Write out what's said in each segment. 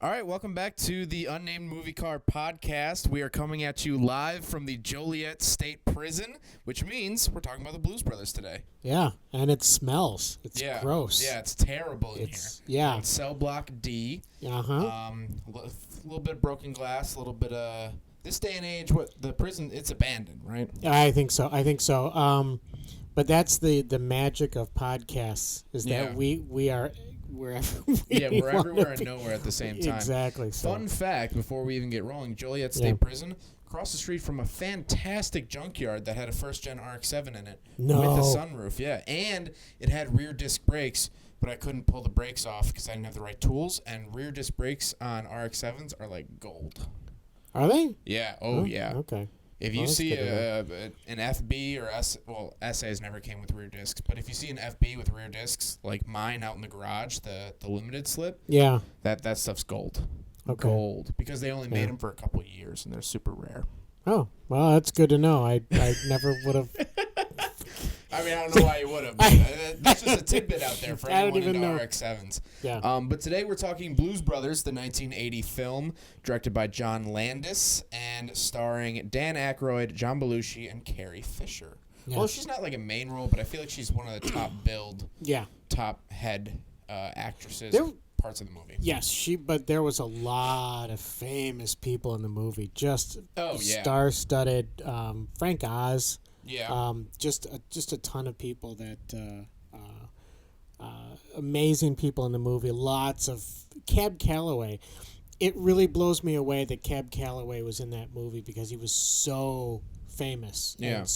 All right, welcome back to the Unnamed Movie Car Podcast. We are coming at you live from the Joliet State Prison, which means we're talking about the Blues Brothers today. Yeah, and it smells. It's gross. Yeah, it's terrible in here. Yeah. We're on cell block D. Uh-huh. A little bit of broken glass, a little bit of... This day and age, the prison, it's abandoned, right? I think so. But that's the magic of podcasts, is that we are wherever we're everywhere and nowhere at the same time. Exactly. Fun fact, before we even get rolling, Joliet State Prison, across the street from a fantastic junkyard that had a first-gen RX-7 in it. No. With a sunroof, yeah. And it had rear disc brakes, but I couldn't pull the brakes off because I didn't have the right tools, and rear disc brakes on RX-7s are like gold. Are they? Yeah. Oh, yeah. Okay. If you see an FB or SAs never came with rear discs, but if you see an FB with rear discs, like mine out in the garage, the limited slip, that stuff's gold. Okay. Gold. Because they only made them for a couple of years, and they're super rare. Oh, well, that's good to know. I never would have... I mean, I don't know why you would have. That's just a tidbit out there for anyone into RX-7s. Yeah. But today we're talking Blues Brothers, the 1980 film, directed by John Landis and starring Dan Aykroyd, John Belushi, and Carrie Fisher. Yeah. Well, she's not like a main role, but I feel like she's one of the top billed, top head actresses. Parts of the movie. Yes, but there was a lot of famous people in the movie. Just star-studded. Frank Oz. Yeah. Just a ton of people that amazing people in the movie. Lots of Cab Calloway. It really blows me away that Cab Calloway was in that movie because he was so famous. Yeah. And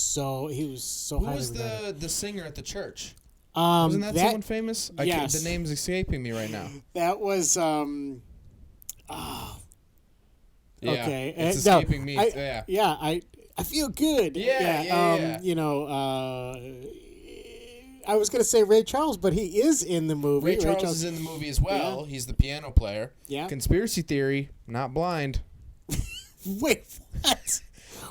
he was so highly regarded. Who was the singer at the church? Wasn't that someone famous? Yes. The name's escaping me right now. That was okay. It's no, escaping me. I feel good. Yeah. You know, I was going to say Ray Charles, but he is in the movie. Ray Charles is in the movie as well. Yeah. He's the piano player. Yeah. Conspiracy theory, not blind. Wait, what?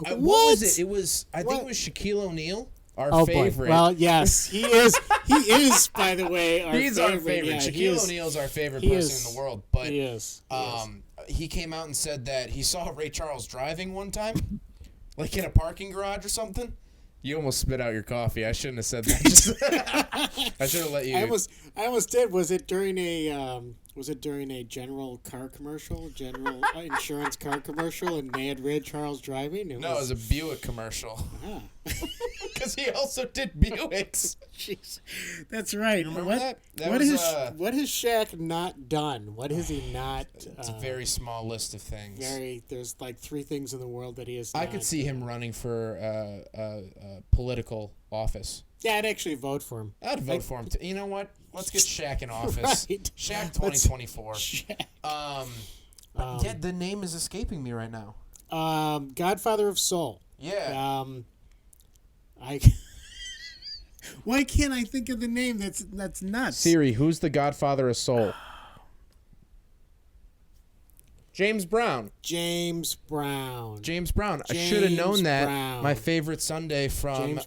What was it? I think it was Shaquille O'Neal. Our favorite. Boy. Well, yes, he is. He is, by the way, He's our favorite. Yeah, Shaquille O'Neal's our favorite person in the world. But he is. He came out and said that he saw Ray Charles driving one time, like in a parking garage or something. You almost spit out your coffee. I shouldn't have said that. I should have let you. I almost did. Was it during a general car commercial, general insurance car commercial, and they had Ray Charles driving? It was a Buick commercial. Ah. Because he also did Buicks. Jeez, that's right. You remember that? What has Shaq not done? What has he not? It's a very small list of things. There's like 3 things in the world that he has. I could see him running for political office. Yeah, I'd actually vote for him. I'd vote for him. You know what? Let's get Shaq in office. Right. Shaq 2024. Shaq. The name is escaping me right now. Godfather of Soul. Yeah. Why can't I think of the name? That's nuts. Siri, who's the Godfather of Soul? James Brown. James Brown. I should have known that. Brown. My favorite sundae from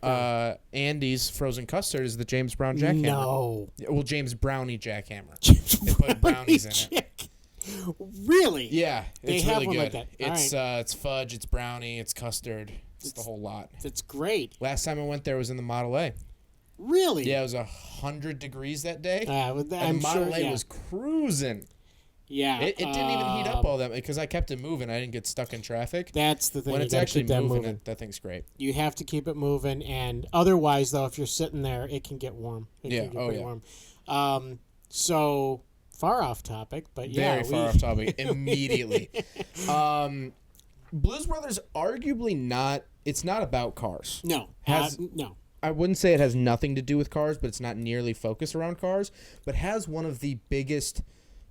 Andy's Frozen Custard is the James Brown jackhammer. No. Well, James Brownie jackhammer. They put brownies in it. Really? Yeah, it's they have really one good. Like that. It's fudge, it's brownie, it's custard. It's the whole lot. It's great. Last time I went there was in the Model A. Really? Yeah, it was 100 degrees that day. And the Model A was cruising. Yeah. It didn't even heat up all that because I kept it moving. I didn't get stuck in traffic. That's the thing. When it's actually moving, that thing's great. You have to keep it moving, and otherwise, though, if you're sitting there, it can get warm. It can get pretty warm. So far off topic, but very far off topic immediately. Blues Brothers, arguably not. It's not about cars. No. No. I wouldn't say it has nothing to do with cars, but it's not nearly focused around cars. But has one of the biggest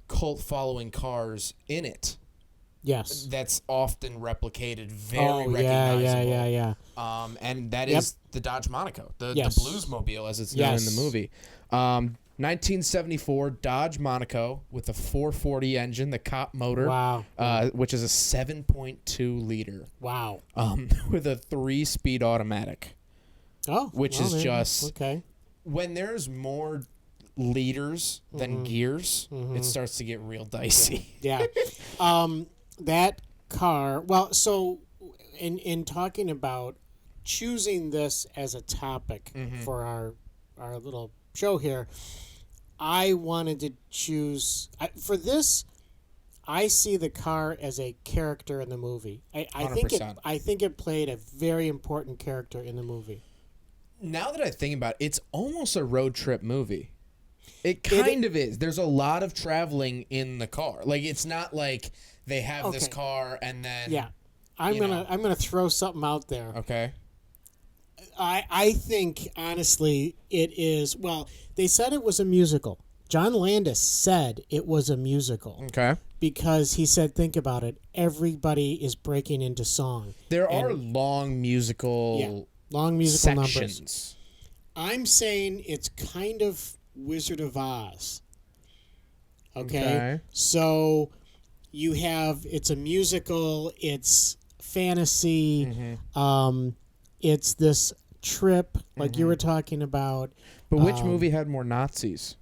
cult following cars in it. Yes. That's often replicated, very recognizable. Yeah. And that is the Dodge Monaco, the Bluesmobile as it's known in the movie. 1974 Dodge Monaco with a 440 engine, the Cop motor. Wow. Which is a 7.2 liter. Wow. With a 3-speed automatic. Oh. Which is just okay. When there's more liters than gears, it starts to get real dicey. Yeah. That car. Well, so in talking about choosing this as a topic for our little show here, I wanted to choose for this. I see the car as a character in the movie. I think it played a very important character in the movie. Now that I think about it, it's almost a road trip movie. It kind of is. There's a lot of traveling in the car. Like, it's not like they have this car and then I'm gonna throw something out there. Okay. I think honestly it is. Well, they said it was a musical. John Landis said it was a musical. Okay. Because he said, think about it, everybody is breaking into song. There are long musical sections. Numbers. I'm saying it's kind of Wizard of Oz. Okay? So you have, it's a musical, it's fantasy, it's this trip like you were talking about. But which movie had more Nazis?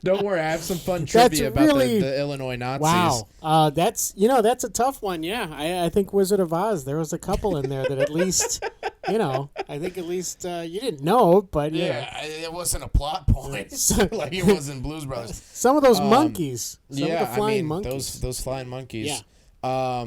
Don't worry, I have some fun trivia about the Illinois Nazis. Wow, that's a tough one. Yeah, I think Wizard of Oz. There was a couple in there that at least, I think at least you didn't know, but it wasn't a plot point. Like it was in Blues Brothers. Some of those monkeys, of the flying monkeys, those flying monkeys. Yeah.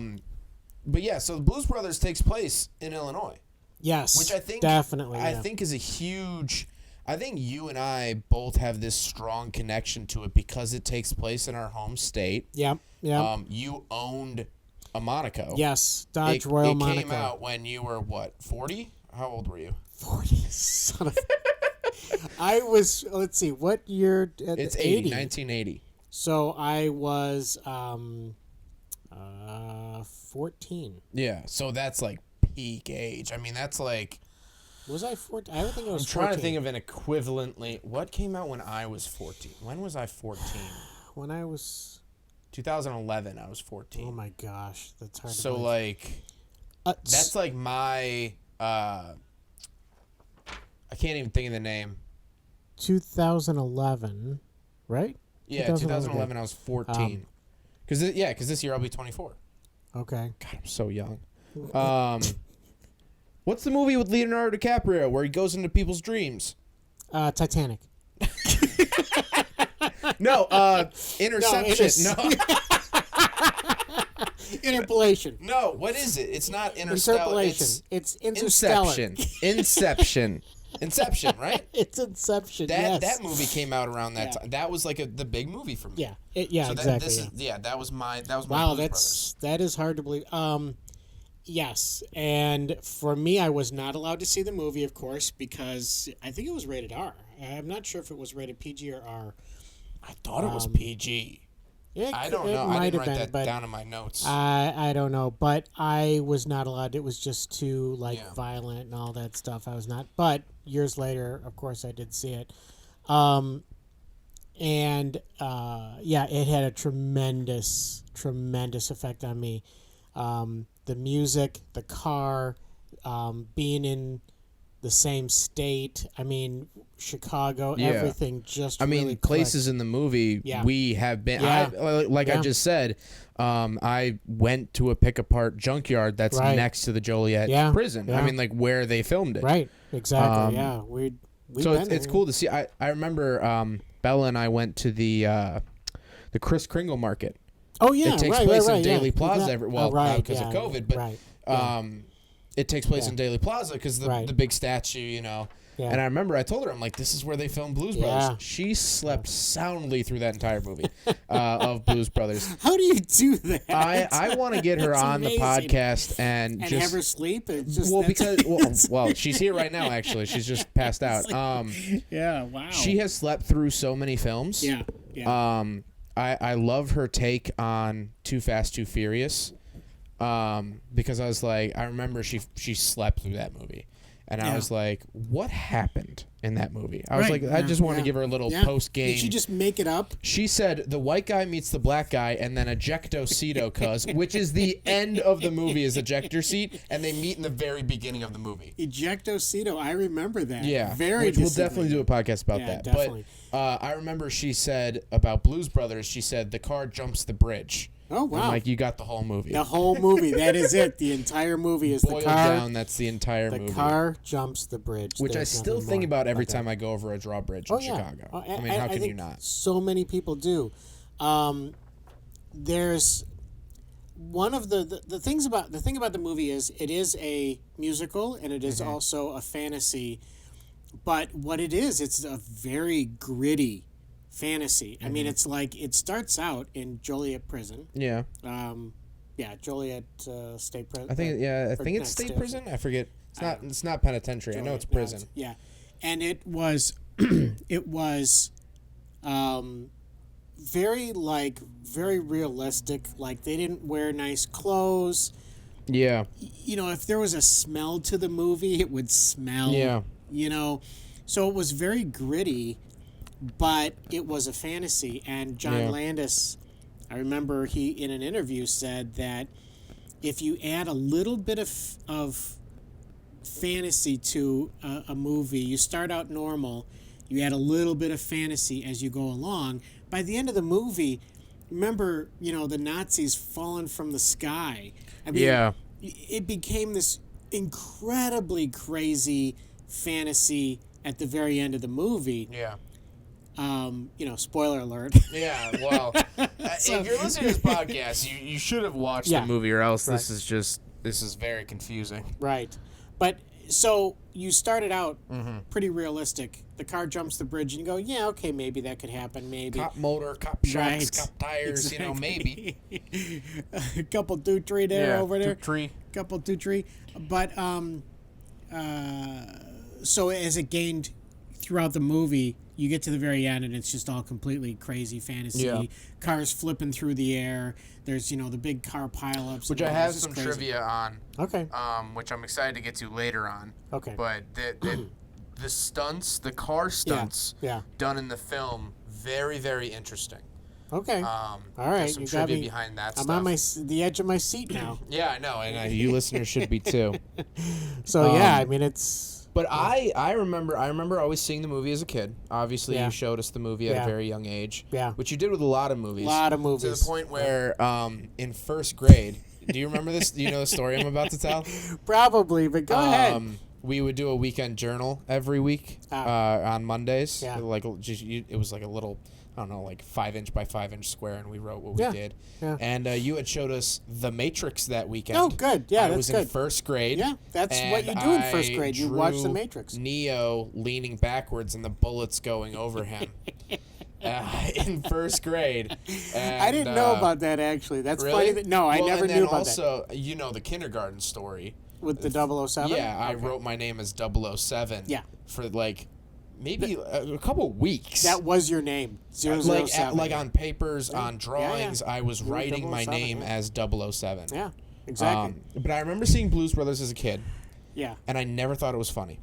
But yeah, so Blues Brothers takes place in Illinois. Yes, which I think definitely. I think is a huge. I think you and I both have this strong connection to it because it takes place in our home state. Yeah, yeah. You owned a Monaco. Yes, Dodge Royal Monaco. It came out when you were, what, 40? How old were you? 40, son of I was, let's see, what year? It's 80, 1980. So I was 14. Yeah, so that's like peak age. I mean, that's like... Was I 14? I don't think I was 14. I'm trying to think of an equivalently... What came out when I was 14? When was I 14? When I was... 2011, I was 14. Oh, my gosh. That's hard to So, believe. like... that's like my... I can't even think of the name. 2011, right? Yeah, 2011 I was 14. Because this year I'll be 24. Okay. God, I'm so young. What's the movie with Leonardo DiCaprio where he goes into people's dreams? Titanic. No, Interception. No. Interpolation. No, what is it? It's not Interstellar. Interpolation. It's Interstellar. Inception, right? It's Inception. Yes. That movie came out around that time. That was like the big movie for me. Yeah. Exactly. That was my wow, Blues Brothers. That is hard to believe. Yes, and for me, I was not allowed to see the movie, of course, because I think it was rated R. I'm not sure if it was rated PG or R. I thought it was PG. I don't know. I didn't write that down in my notes. I don't know, but I was not allowed. It was just too violent and all that stuff. I was not. But years later, of course, I did see it. It had a tremendous effect on me. The music, the car, being in the same state. I mean, Chicago, everything just really places in the movie we have been. Yeah. I just said, I went to a pick-apart junkyard that's next to the Joliet prison. Yeah. I mean, like where they filmed it. Right, exactly, So it's cool to see. I remember Bella and I went to the Kris Kringle Market. Oh yeah, it takes place in Daly Plaza because of COVID, but it takes place in Daly Plaza because the big statue, Yeah. And I remember I told her, I'm like, this is where they filmed Blues Brothers. She slept soundly through that entire movie of Blues Brothers. How do you do that? I want to get her on the podcast and just have her sleep. Well, she's here right now. Actually, she's just passed out. Wow. She has slept through so many films. Yeah. I love her take on Too Fast, Too Furious, because I was like, I remember she slept through that movie, And I was like, what happened in that movie? I was Right, like, I just wanted to give her a little post-game. Did she just make it up? She said the white guy meets the black guy and then ejecto-ceto cuz, which is the end of the movie is ejector seat, and they meet in the very beginning of the movie. Ejecto-ceto, I remember that. Yeah, very. Which we'll definitely do a podcast about that. Definitely. But I remember she said about Blues Brothers, she said the car jumps the bridge. Oh, wow. I'm like, you got the whole movie. The whole movie. That is it. The entire movie is Boiled the car. down, that's the entire movie. The car jumps the bridge. Which There's I still nothing think more about every time I go over a drawbridge in Chicago. I mean, how can you not? So many people do. There's one of the things about the movie is it is a musical and it is also a fantasy. But what it is, it's a very gritty fantasy. I mean, it's like it starts out in Joliet Prison. Yeah. Joliet State Prison. I think it's state prison. I forget. It's not penitentiary. Joliet, I know it's prison. Yeah. And it was very realistic. Like they didn't wear nice clothes. Yeah. You know, if there was a smell to the movie, it would smell. Yeah. You know, so it was very gritty, but it was a fantasy. And John Landis, I remember he in an interview said that if you add a little bit of fantasy to a movie, you start out normal, you add a little bit of fantasy as you go along. By the end of the movie, remember, the Nazis falling from the sky. I mean, it became this incredibly crazy fantasy at the very end of the movie. Yeah. Spoiler alert. Yeah, well, if you're listening to this podcast, you should have watched the movie, or else this is very confusing. Right. But so you started out pretty realistic. The car jumps the bridge, and you go, yeah, okay, maybe that could happen, maybe. Cop motor, cop shocks, cop tires, maybe. A couple two-tree there over there. Two-tree. Couple two-tree. But so as it gained throughout the movie, you get to the very end, and it's just all completely crazy fantasy. Yeah. Cars flipping through the air. There's, the big car pileups. Which I have some trivia on. Okay. Which I'm excited to get to later on. Okay. But the stunts, the car stunts done in the film, very, very interesting. Okay. All right. Some trivia behind that stuff. I'm on the edge of my seat now. Yeah, I know. And you listeners should be too. So, I mean, it's... But I remember always seeing the movie as a kid. Obviously, you showed us the movie at a very young age. Yeah. Which you did with a lot of movies. To the point where in first grade, do you remember this? Do you know the story I'm about to tell? Probably, but go ahead. We would do a weekend journal every week on Mondays. Yeah. It was like a little, I don't know, like 5-inch by 5-inch square, and we wrote what we did. Yeah. And you had showed us The Matrix that weekend. Oh, good. Yeah, I was in first grade. Yeah, that's what you do in first grade. You watch The Matrix. Neo leaning backwards and the bullets going over him. In first grade. And, I didn't know about that, actually. That's really? funny. I never knew about that. Also, the kindergarten story. With the 007? Yeah, I wrote my name as 007 for maybe a couple weeks. That was your name, 007. Like on papers, on drawings, I was writing my name as 007. Yeah, exactly. But I remember seeing Blues Brothers as a kid. Yeah. And I never thought it was funny.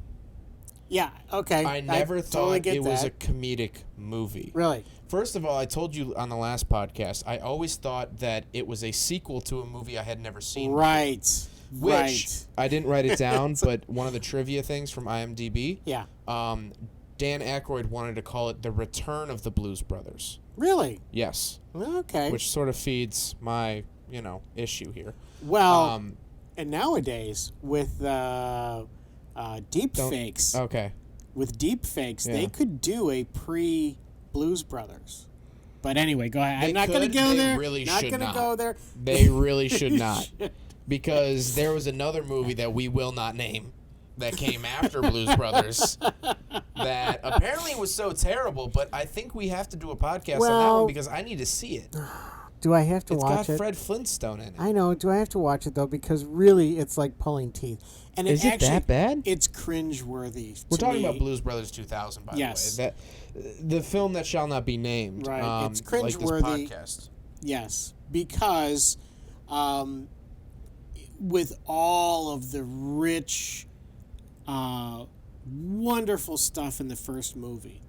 Yeah, okay. I never thought it was a comedic movie. Really? First of all, I told you on the last podcast, I always thought that it was a sequel to a movie I had never seen. Right. Which I didn't write it down, but one of the trivia things from IMDb. Yeah. Dan Aykroyd wanted to call it The Return of the Blues Brothers. Really? Yes. Okay. Which sort of feeds my, issue here. Well, and nowadays with deep fakes. Okay. With deep fakes, they could do a pre-Blues Brothers. But anyway, go ahead. I'm not going to go there. Really not going to go there. They really should not. Because there was another movie that we will not name that came after Blues Brothers that apparently was so terrible, but I think we have to do a podcast on that one because I need to see it. Do I have to watch it? It's got Fred Flintstone in it. I know. Do I have to watch it, though? Because really, it's like pulling teeth. And Is it that bad? It's cringeworthy. We're talking about Blues Brothers 2000, by the way. The film that shall not be named. Right. It's cringeworthy. Like this podcast. Yes. Because with all of the rich Wonderful stuff in the first movie.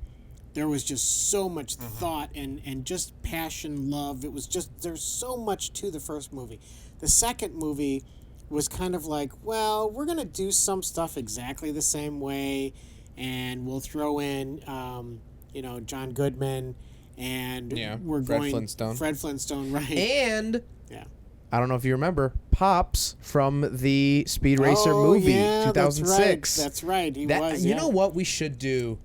There was just so much thought and just passion, love. It was just, there's so much to the first movie. The second movie was kind of like, well, we're going to do some stuff exactly the same way, and we'll throw in, John Goodman, and we're Fred Flintstone. Fred Flintstone, right. And I don't know if you remember Pops from the Speed Racer movie, 2006. That's right. He was. You know what? We should do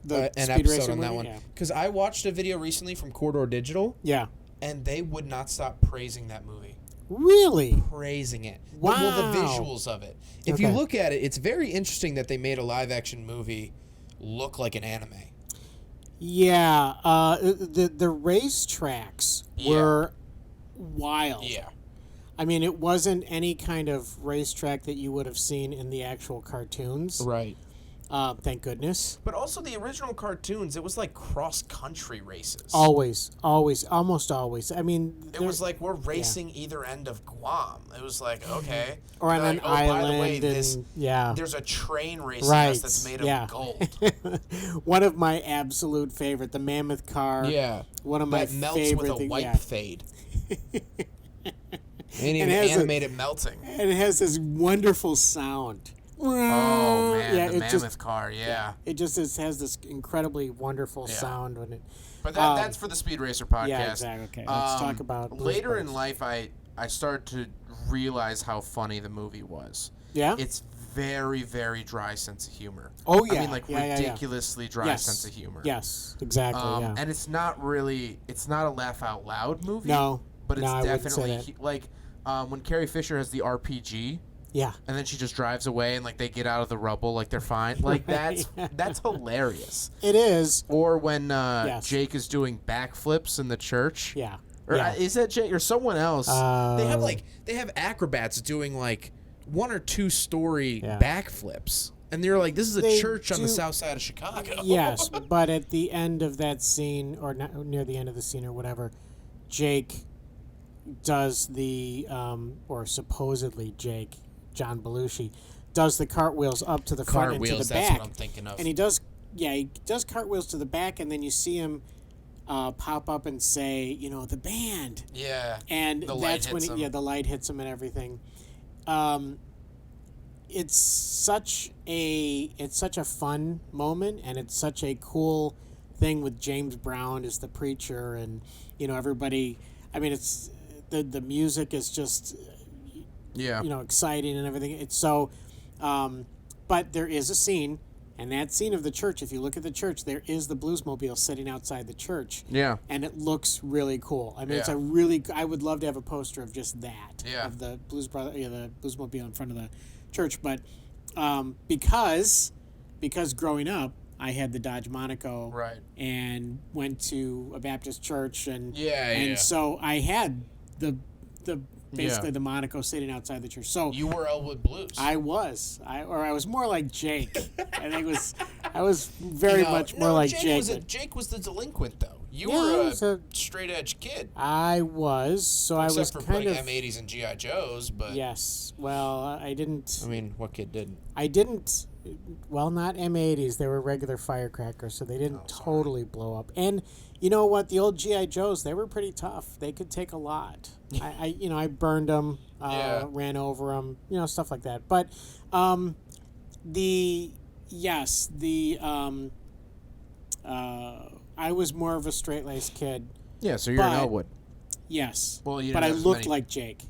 an episode on that one. Because I watched a video recently from Corridor Digital. Yeah. And they would not stop praising that movie. Really? Praising it. Wow. Well, the visuals of it. If you look at it, it's very interesting that they made a live-action movie look like an anime. Yeah. The racetracks were wild. Yeah. I mean, it wasn't any kind of racetrack that you would have seen in the actual cartoons. Right. Thank goodness. But also the original cartoons, it was like cross-country races. Always, almost always. I mean, it was like we're racing either end of Guam. It was like, okay. Or on an island. By the way, there's a train racing us that's made of gold. One of my absolute favorite, the Mammoth car. Yeah. One of my that melts favorite with a wipe fade. Ain't even animated melting. And it has this wonderful sound. Oh, man, the Mammoth car, It just has this incredibly wonderful sound when it... But that's for the Speed Racer podcast. Yeah, exactly. Okay, let's talk about... Later in life, I started to realize how funny the movie was. Yeah? It's very, very dry sense of humor. Oh, yeah. I mean, ridiculously dry sense of humor. Yes, exactly, And it's not a laugh out loud movie. No. But it's definitely... Like, when Carrie Fisher has the RPG... Yeah. And then she just drives away and like they get out of the rubble like they're fine. Like that's hilarious. It is. Or when Jake is doing backflips in the church. Yeah. Or is that Jake or someone else? They have acrobats doing like 1 or 2 story backflips. And they're like, this is a church on the south side of Chicago. Yes, but at the end of that scene, or near the end of the scene or whatever, Jake does the or supposedly Jake, John Belushi, does the cartwheels up to the front and to the back. That's what I'm thinking of. And he does cartwheels to the back, and then you see him pop up and say, the band. Yeah. And that's when the light hits him and everything. It's such a fun moment, and it's such a cool thing with James Brown as the preacher, and everybody. I mean, it's the music is just. Exciting and everything. It's so, but there is a scene, and that scene of the church, if you look at the church, there is the Bluesmobile sitting outside the church. Yeah. And it looks really cool. I mean, I would love to have a poster of just that. Yeah. Of the the Bluesmobile in front of the church. But because growing up, I had the Dodge Monaco. Right. And went to a Baptist church, and so I had the basically the Monaco sitting outside the church. So you were Elwood Blues. I was. I was more like Jake. I was very much more like Jake. Jake was the delinquent though. You were a straight edge kid. I was. So Except I was for kind of M80s and GI Joes, but yes. Well, I didn't. I mean, what kid didn't? I didn't. Well, not M80s. They were regular firecrackers, so they didn't totally blow up. And you know what? The old GI Joes, they were pretty tough. They could take a lot. I burned them, ran over them, stuff like that. But I was more of a straight-laced kid. Yeah, so you're in Elwood. Yes. Well, but I looked like Jake.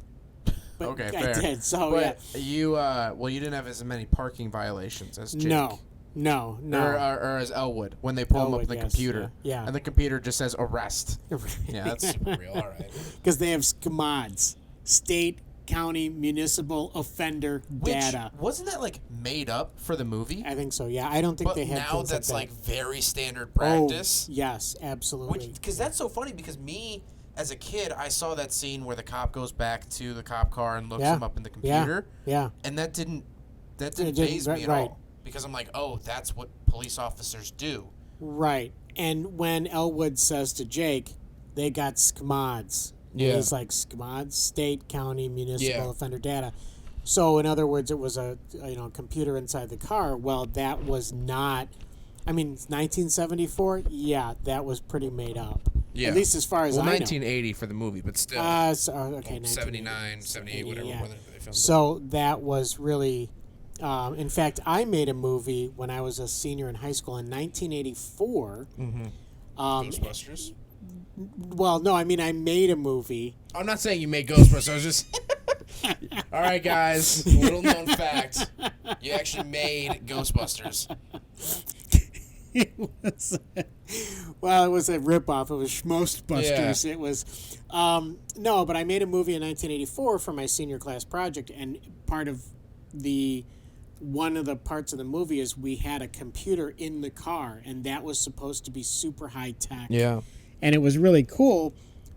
But okay, I fair. did. So but you didn't have as many parking violations as Jake. No. Or as Elwood when they pull him up in the computer. Yeah. And the computer just says arrest. Yeah, that's super real. All right. Because they have SCMODs, state, county, municipal offender data. Wasn't that like made up for the movie? I think so. Yeah, I don't think they had. But now that's like very standard practice. Oh, yes, absolutely. Because that's so funny. Because me, as a kid, I saw that scene where the cop goes back to the cop car and looks him up in the computer. Yeah. And that didn't faze me at all. Because I'm like, oh, that's what police officers do. Right. And when Elwood says to Jake, they got SCMODs. Yeah. He's like, SCMODs, state, county, municipal offender data. So in other words, it was a computer inside the car. Well, that was not. I mean, 1974. Yeah, that was pretty made up. Yeah. At least as far as I know. 1980 for the movie, but still. Okay, 79, 78, whatever. Yeah. Whether they filmed So that was really. In fact, I made a movie when I was a senior in high school in 1984. Ghostbusters. Well, no, I mean I made a movie. I'm not saying you made Ghostbusters. I was just. All right, guys. Little known fact: you actually made Ghostbusters. Well, it was a ripoff. It was Schmostbusters. Yeah. It was no, but I made a movie in 1984 for my senior class project, and one of the parts of the movie is we had a computer in the car, and that was supposed to be super high tech. Yeah. And it was really cool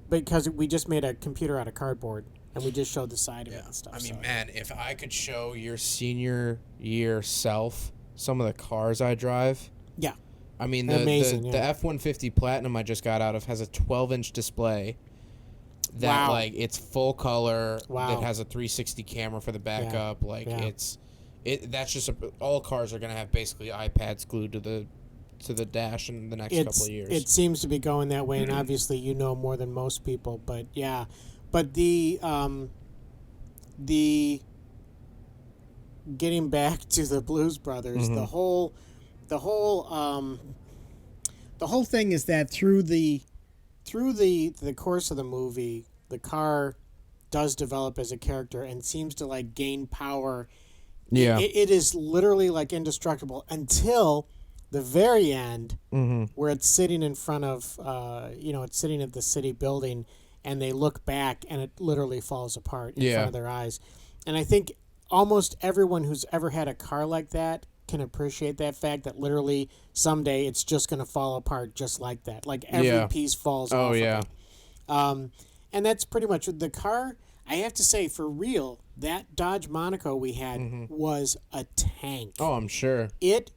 because we just made a computer out of cardboard, and we just showed the side of it and stuff. I mean, man, if I could show your senior year self some of the cars I drive. Yeah. I mean, Amazing, the F-150 Platinum I just got out of has a 12-inch display that, Wow. like, it's full color. Wow. That has a 360 camera for the backup. Like, that's just all cars are going to have basically iPads glued to the dash in the next couple of years. It seems to be going that way, and obviously you know more than most people. But yeah, but the getting back to the Blues Brothers, the whole thing is that through the course of the movie, the car does develop as a character and seems to like gain power. Yeah, it is literally like indestructible until the very end, where it's sitting in front of, it's sitting at the city building, and they look back, and it literally falls apart in front of their eyes. And I think almost everyone who's ever had a car like that can appreciate that fact that literally someday it's just going to fall apart just like that. Like every piece falls off. Oh, yeah. Of it. And that's pretty much the car. I have to say, for real, that Dodge Monaco we had was a tank. Oh, I'm sure. It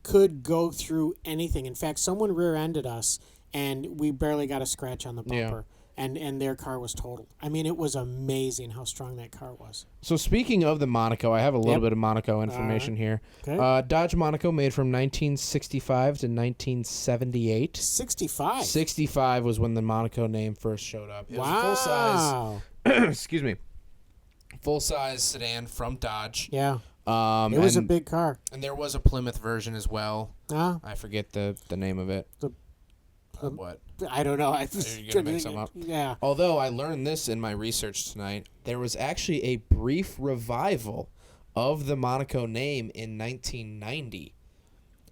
could go through anything. In fact, someone rear-ended us, and we barely got a scratch on the bumper, and their car was totaled. I mean, it was amazing how strong that car was. So speaking of the Monaco, I have a little bit of Monaco information here. Okay. Dodge Monaco made from 1965 to 1978. 65? 65 was when the Monaco name first showed up. It was a full-size, excuse me, full-size sedan from Dodge. Yeah. It was a big car. And there was a Plymouth version as well. I forget the name of it. What? I don't know. You're going to make something up? Yeah. Although I learned this in my research tonight, there was actually a brief revival of the Monaco name in 1990.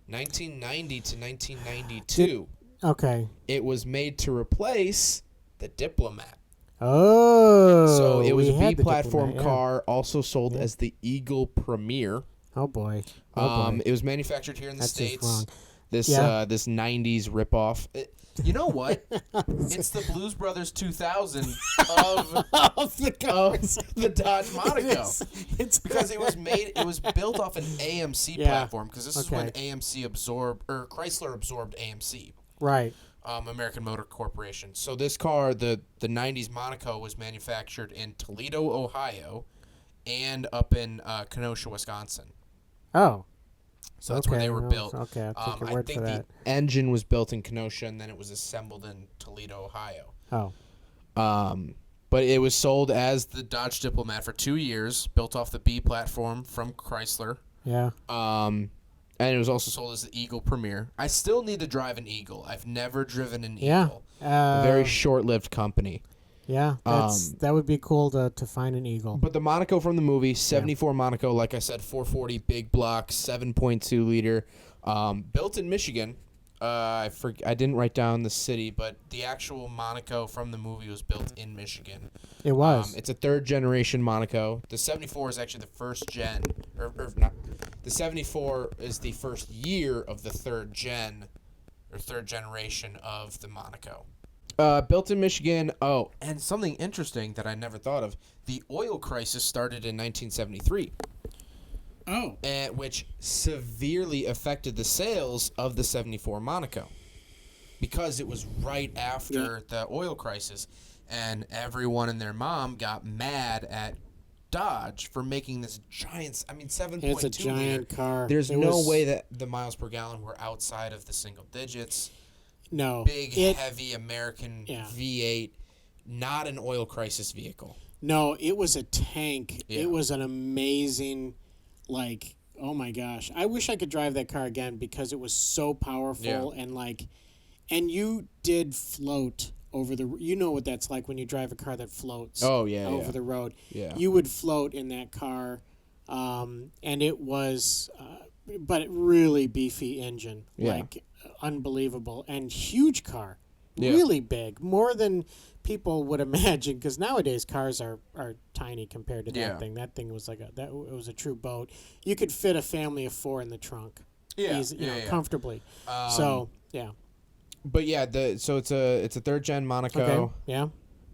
1990 to 1992. Okay. It was made to replace the Diplomat. Oh. So it was a B-platform car, also sold as the Eagle Premier. Oh boy. It was manufactured here in the States. This 90s ripoff. You know what? It's the Blues Brothers 2000 of the Dodge Monaco. It's because it was built off an AMC platform, because this is when Chrysler absorbed AMC. Right. American Motor Corporation. So this car, the 90s Monaco, was manufactured in Toledo, Ohio, and up in Kenosha, Wisconsin. Oh. So that's where they were built. Okay, I'll take your word for that. The engine was built in Kenosha, and then it was assembled in Toledo, Ohio. Oh. But it was sold as the Dodge Diplomat for 2 years, built off the B platform from Chrysler. Yeah. And it was also sold as the Eagle Premier. I still need to drive an Eagle. I've never driven an Eagle. A very short-lived company. Yeah, that would be cool to find an Eagle. But the Monaco from the movie, 74 Monaco, like I said, 440 big block, 7.2 liter, built in Michigan. I didn't write down the city, but the actual Monaco from the movie was built in Michigan. It was. It's a third-generation Monaco. The 74 is actually the first gen, or not. The 74 is the first year of the third generation of the Monaco. Built in Michigan. Oh, and something interesting that I never thought of. The oil crisis started in 1973. Oh. Which severely affected the sales of the 74 Monaco. Because it was right after the oil crisis. And everyone and their mom got mad at Dodge for making this giant. I mean, 7.2 It's a giant car. There's no way that the miles per gallon were outside of the single digits. No. Big, heavy American V8, not an oil crisis vehicle. No, it was a tank. Yeah. It was an amazing, like, oh my gosh. I wish I could drive that car again because it was so powerful and you did float over the, you know what that's like when you drive a car that floats over the road. Yeah. You would float in that car, and it was, but really beefy engine, like unbelievable and huge car, really big, more than people would imagine, because nowadays cars are tiny compared to that thing. That thing was like it was a true boat. You could fit a family of 4 in the trunk, comfortably. But so it's a 3rd gen Monaco. Okay. Yeah.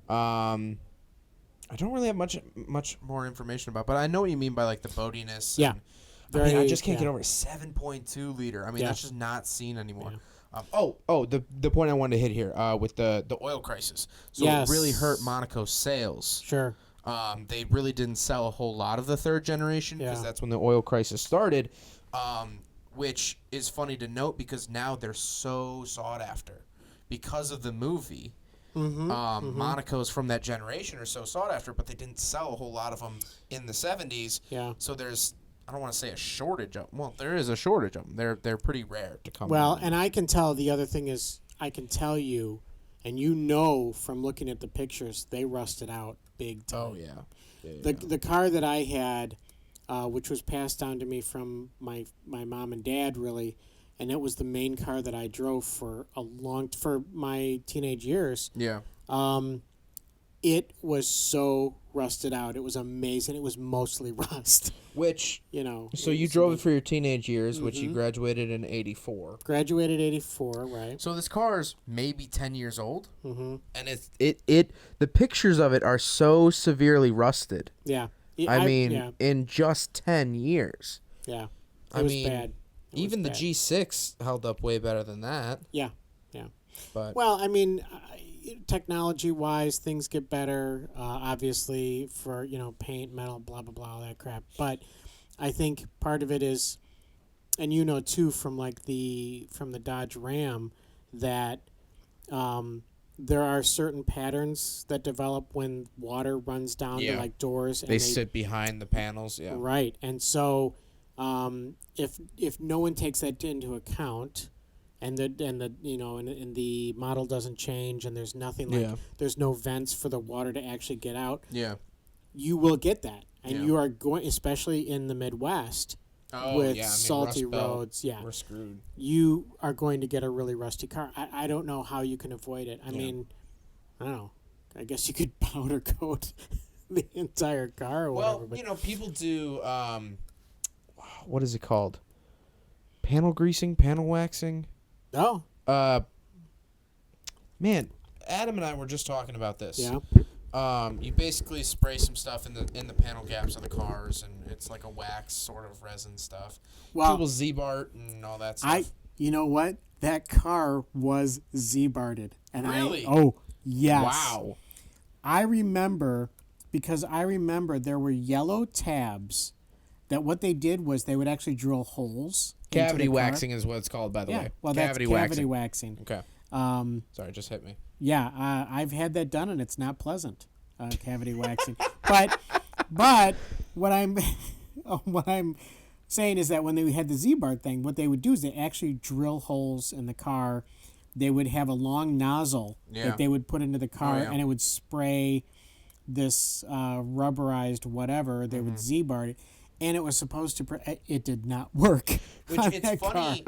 I don't really have much more information about, but I know what you mean by like the boatiness. Yeah. I just can't get over a 7.2 liter. I mean, that's just not seen anymore. Yeah. The point I wanted to hit here with the oil crisis. So it really hurt Monaco's sales. Sure. They really didn't sell a whole lot of the 3rd generation because that's when the oil crisis started, which is funny to note because now they're so sought after because of the movie. Monacos from that generation are so sought after, but they didn't sell a whole lot of them in the 70s. Yeah. So there's, I don't want to say a shortage of them. Well, there is a shortage of them. They're pretty rare to come. Well, and I can tell the other thing is I can tell you, and you know from looking at the pictures, they rusted out big time. Oh, yeah. The car that I had, which was passed down to me from my mom and dad, really, and it was the main car that I drove for my teenage years. Yeah. It was so rusted out. It was amazing. It was mostly rust. Which, you drove it for your teenage years, which you graduated in 84. Graduated 84, right. So this car is maybe 10 years old. And the pictures of it are so severely rusted. Yeah. I mean, in just 10 years. Yeah. It was bad. Even the G6 held up way better than that. Yeah, yeah. But well, I mean, technology-wise, things get better, obviously, for, paint, metal, blah, blah, blah, all that crap. But I think part of it is, and too, from the Dodge Ram, that there are certain patterns that develop when water runs down to, like, doors. And they sit behind the panels, yeah. Right, and so if no one takes that into account, and the model doesn't change, and there's nothing there's no vents for the water to actually get out. Yeah, you will get that, and you are going, especially in the Midwest, with salty roads. Yeah, we're screwed. You are going to get a really rusty car. I don't know how you can avoid it. I mean, I don't know. I guess you could powder coat the entire car or whatever. Well, people do. What is it called? Panel greasing, panel waxing. Oh. Man, Adam and I were just talking about this. Yeah. You basically spray some stuff in the panel gaps of the cars, and it's like a wax sort of resin stuff. Well, people Z-Bart and all that stuff. You know what? That car was Z-Barted, and really? Yes. Wow. I remember there were yellow tabs. That what they did was they would actually drill holes. Cavity waxing is what it's called, by the way. Well, cavity waxing. Okay. Sorry, it just hit me. Yeah, I've had that done, and it's not pleasant, cavity waxing. But what I'm saying is that when they had the Z-Bar thing, what they would do is they actually drill holes in the car. They would have a long nozzle that they would put into the car, and it would spray this rubberized whatever. They would Z-Bar it. And it was supposed to. It did not work. Which it's funny,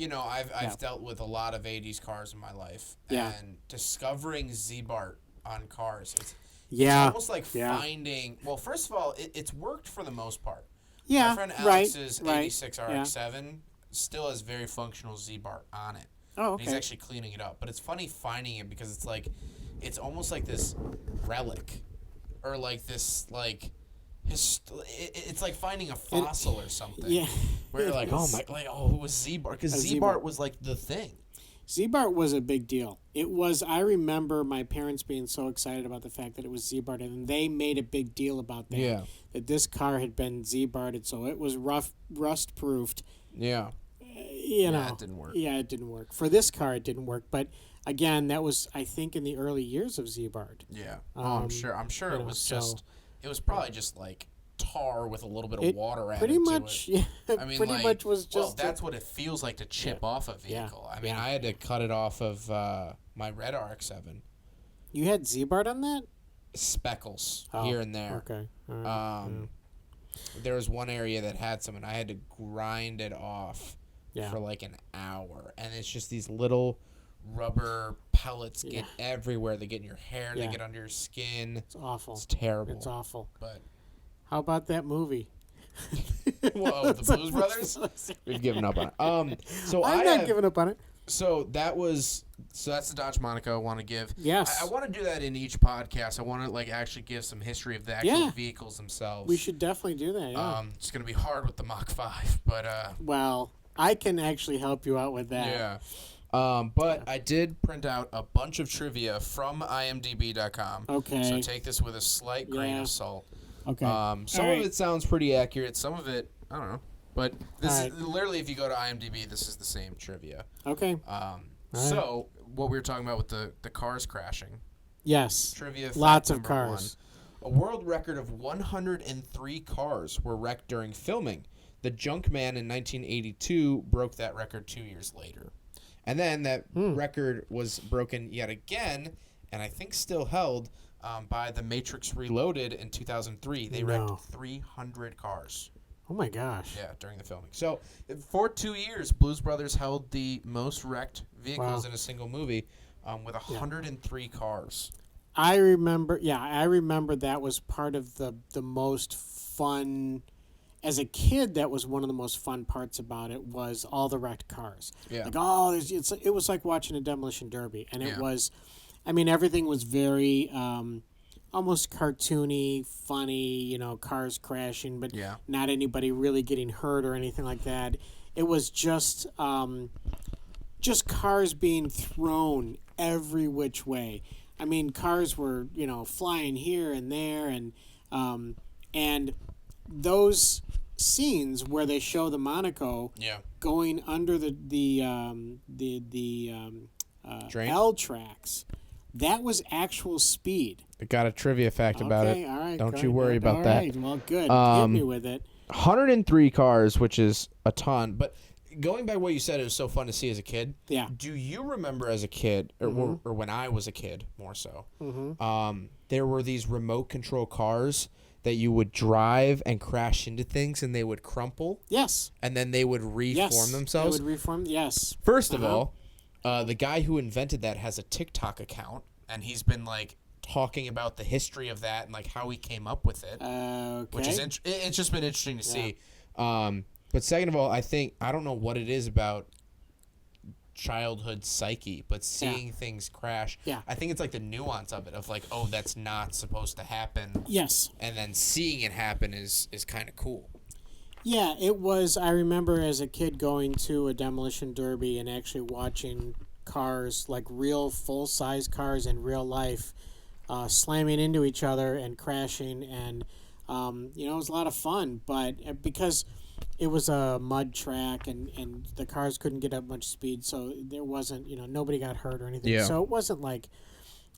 I've dealt with a lot of '80s cars in my life, and discovering Z-Bart on cars, it's almost like finding. Well, first of all, it's worked for the most part. Yeah, my friend Alex's '86 RX-7 still has very functional Z-Bart on it. Oh, okay. And he's actually cleaning it up, but it's funny finding it because it's almost like this relic, or like this like. It's like finding a fossil or something. Yeah. Where you're like, it was Z-Bart. Because Z-Bart was like the thing. Z-Bart was a big deal. It was. I remember my parents being so excited about the fact that it was Z-Bart, and they made a big deal about that. Yeah. That this car had been Z-Barted, so it was rust-proofed. Yeah. You know, it didn't work. Yeah, it didn't work. For this car, it didn't work. But again, that was, I think, in the early years of Z-Bart. Yeah. I'm sure it was just. It was probably just like tar with a little bit of water added pretty much, to it. Yeah. I mean, pretty like, much was just. Well, that's what it feels like to chip off a vehicle. I mean, I had to cut it off of my red RX-7. You had Z-Bart on that? Speckles here and there. Okay. All right. There was one area that had some, and I had to grind it off for like an hour. And it's just these little rubber pellets get everywhere. They get in your hair. They get under your skin. It's awful. It's terrible. It's awful. But how about that movie? Whoa, the Blues Brothers? We've given up on it. So I'm not giving up on it. So that's the Dodge Monaco I want to give. Yes. I want to do that in each podcast. I want to like actually give some history of the actual vehicles themselves. We should definitely do that. Yeah. It's gonna be hard with the Mach 5, but well, I can actually help you out with that. Yeah. But I did print out a bunch of trivia from IMDb.com. Okay. So take this with a slight grain of salt. Okay. Some of it sounds pretty accurate. Some of it, I don't know. But this is literally, if you go to IMDb, this is the same trivia. Okay. So what we were talking about with the cars crashing. Yes. Trivia. Lots of cars. 1. A world record of 103 cars were wrecked during filming. The Junkman in 1982 broke that record 2 years later. And then that record was broken yet again, and I think still held, by The Matrix Reloaded in 2003. They wrecked 300 cars. Oh, my gosh. Yeah, during the filming. So, for 2 years, Blues Brothers held the most wrecked vehicles in a single movie with 103 cars. I remember that was part of the most fun. As a kid, that was one of the most fun parts about it was all the wrecked cars. Yeah. Like, it was like watching a demolition derby. And it was, I mean, everything was very almost cartoony, funny, cars crashing, but not anybody really getting hurt or anything like that. It was just cars being thrown every which way. I mean, cars were, flying here and there, and those scenes where they show the Monaco going under the L tracks, that was actual speed. I got a trivia fact about it. All right, Don't you worry about that. Right, well, good. Hit me with it. 103 cars, which is a ton. But going back to what you said, it was so fun to see as a kid. Yeah. Do you remember as a kid, or when I was a kid, more so, there were these remote control cars that you would drive and crash into things, and they would crumple? Yes. And then they would reform themselves? They would reform, yes. First of all, the guy who invented that has a TikTok account, and he's been, like, talking about the history of that and, like, how he came up with it. Okay. Which is it's just been interesting to see. But second of all, I don't know what it is about childhood psyche, but seeing things crash, I think it's like the nuance of it, of like, oh, that's not supposed to happen. Yes. And then seeing it happen is kind of cool. Yeah, it was. I remember as a kid going to a demolition derby and actually watching cars, like real full-size cars in real life, slamming into each other and crashing, and it was a lot of fun. But because it was a mud track and the cars couldn't get up much speed, so there wasn't, nobody got hurt or anything. So it wasn't like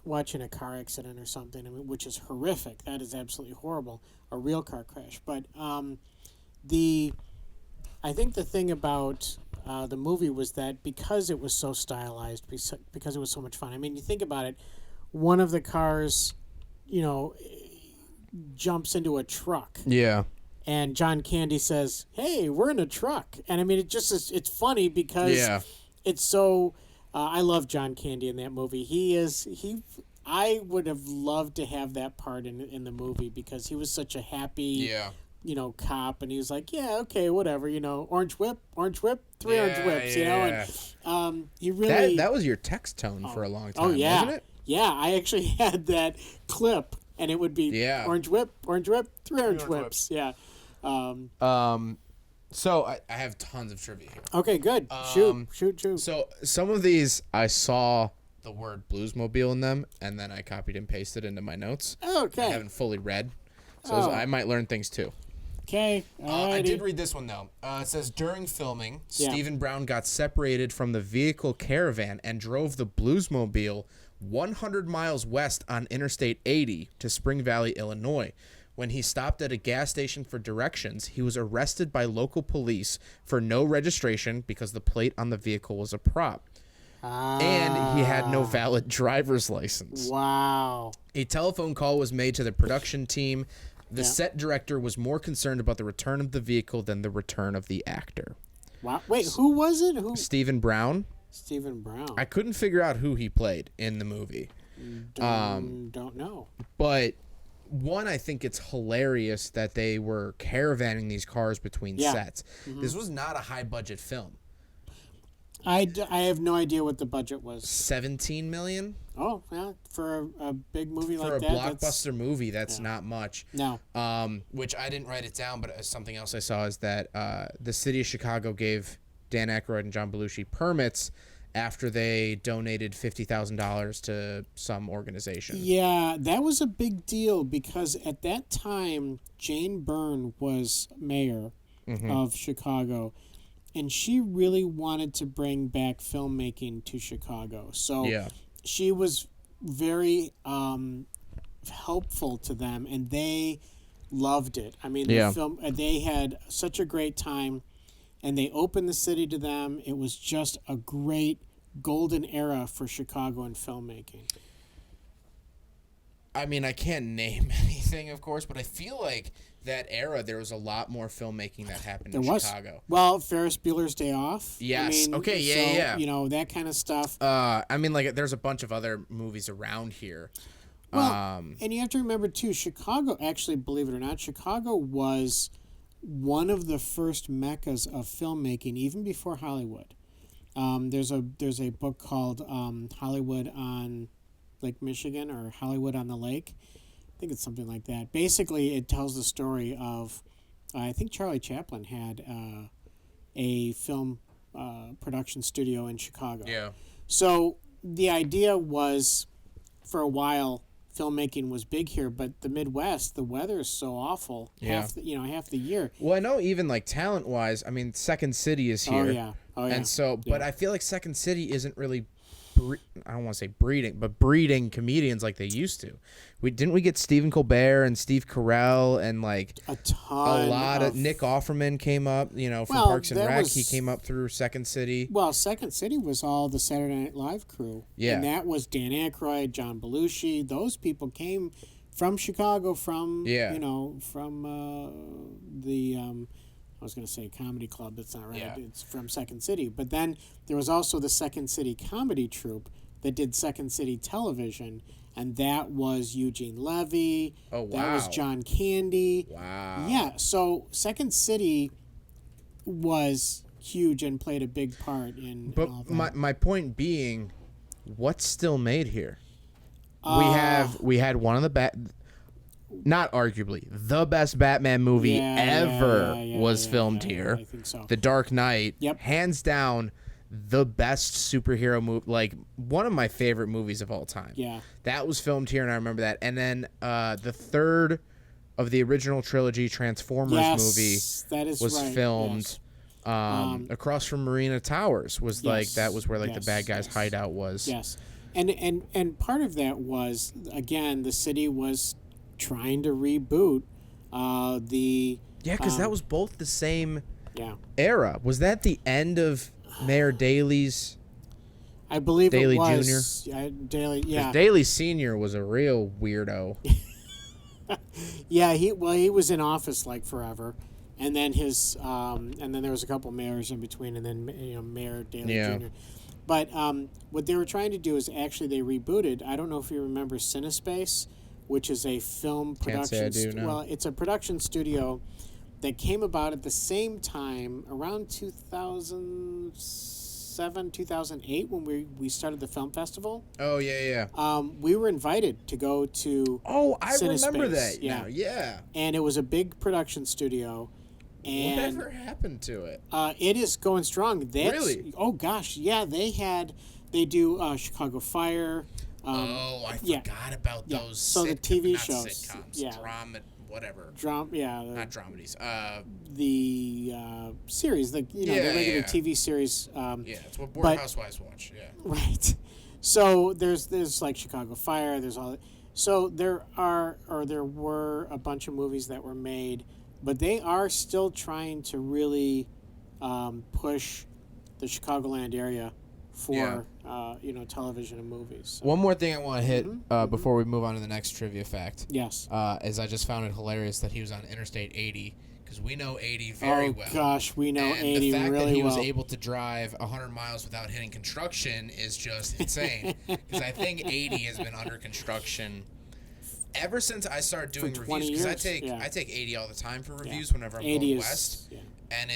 watching a car accident or something, which is horrific. That is absolutely horrible, a real car crash. But I think the thing about the movie was that because it was so stylized, because it was so much fun. I mean, you think about it, one of the cars, jumps into a truck. Yeah. And John Candy says, "Hey, we're in a truck." And I mean, it just is, it's funny because it's so, I love John Candy in that movie. I would have loved to have that part in the movie because he was such a happy, cop, and he was like, yeah, okay, whatever, orange whip, 3 orange whips, and he really... That was your text tone for a long time, wasn't it? Yeah, I actually had that clip, and it would be orange whip, 3 orange whips, yeah. So I have tons of trivia here. Okay, good. Shoot. So some of these I saw the word Bluesmobile in them, and then I copied and pasted into my notes. Okay. I haven't fully read, so I might learn things too. Okay. I did read this one, though. It says, during filming, Stephen Brown got separated from the vehicle caravan and drove the Bluesmobile 100 miles west on Interstate 80 to Spring Valley, Illinois. When he stopped at a gas station for directions, he was arrested by local police for no registration because the plate on the vehicle was a prop. And he had no valid driver's license. Wow. A telephone call was made to the production team. The set director was more concerned about the return of the vehicle than the return of the actor. Wow. Wait, who was it? Stephen Brown. Stephen Brown. I couldn't figure out who he played in the movie. Don't know. But one, I think it's hilarious that they were caravanning these cars between sets. Mm-hmm. This was not a high-budget film. I have no idea what the budget was. $17 million? Oh, yeah. For a big movie like that. For a blockbuster movie, that's not much. No. Which I didn't write it down, but something else I saw is that the city of Chicago gave Dan Aykroyd and John Belushi permits after they donated $50,000 to some organization. Yeah, that was a big deal because at that time, Jane Byrne was mayor of Chicago. And she really wanted to bring back filmmaking to Chicago. So she was very helpful to them, and they loved it. I mean, the film, they had such a great time, and they opened the city to them. It was just a great golden era for Chicago and filmmaking. I mean, I can't name anything, of course, but I feel like that era, there was a lot more filmmaking that happened in Chicago. Well, Ferris Bueller's Day Off. Yes. I mean, yeah. You know, that kind of stuff. I mean, like, there's a bunch of other movies around here. Well, and you have to remember, too, Chicago, actually, believe it or not, Chicago was one of the first meccas of filmmaking, even before Hollywood. There's a book called Hollywood on Lake Michigan or Hollywood on the Lake. I think it's something like that. Basically, it tells the story of, I think Charlie Chaplin had a film production studio in Chicago. Yeah. So the idea was, for a while, filmmaking was big here, but the Midwest, the weather is so awful. Half the year. Well, I know even like talent-wise, I mean, Second City is here. Oh yeah. And so, but I feel like Second City isn't really, I don't want to say breeding comedians like they used to. Didn't we get Stephen Colbert and Steve Carell and like a lot of Nick Offerman came up, from Parks and Rec. He came up through Second City. Well, Second City was all the Saturday Night Live crew. Yeah. And that was Dan Aykroyd, John Belushi. Those people came from Chicago, from the I was going to say comedy club. That's not right. Yeah. It's from Second City. But then there was also the Second City comedy troupe that did Second City television, and that was Eugene Levy. Oh, wow. That was John Candy. Wow. Yeah, so Second City was huge and played a big part in all that. But my point being, what's still made here? We had one of the not arguably the best Batman movie ever was filmed here. I think so. The Dark Knight, Yep. hands down, the best superhero movie, like one of my favorite movies of all time. Yeah, that was filmed here, and I remember that. And then the third of the original trilogy Transformers movie was filmed across from Marina Towers. That was where the bad guys' hideout was. Yes, and part of that was, again, the city was trying to reboot because that was both the same era. Was that the end of Mayor Daley's? I believe Daley it was Jr. Daley. Yeah, Daley Sr. was a real weirdo. Yeah, he was in office like forever, and then and then there was a couple mayors in between, and then Mayor Daley Jr. But what they were trying to do is actually they rebooted. I don't know if you remember Cinespace, which is a film production. Can't say I do, no. Well, it's a production studio that came about at the same time, around 2007, 2008, when we started the film festival. Oh, yeah. We were invited to go to I Cinespace. remember that. Yeah. Yeah. And it was a big production studio, And whatever happened to it? it is going strong. Really? Oh gosh, yeah. They do Chicago Fire. I forgot about those. So the TV not shows, sitcoms, drama, whatever. Not dramedies. The series, the regular TV series. It's what Bored Housewives watch. Yeah. Right. So there's like Chicago Fire. There's all. So there were a bunch of movies that were made, but they are still trying to really push the Chicagoland area for television and movies. So. One more thing I want to hit before we move on to the next trivia fact. Yes. Is I just found it hilarious that he was on Interstate 80 because we know 80 very well. Oh gosh, we know and 80 really well. the fact that he was able to drive 100 miles without hitting construction is just insane. Because I think 80 has been under construction ever since I started doing reviews. Because I take 80 all the time for reviews whenever I'm going west, and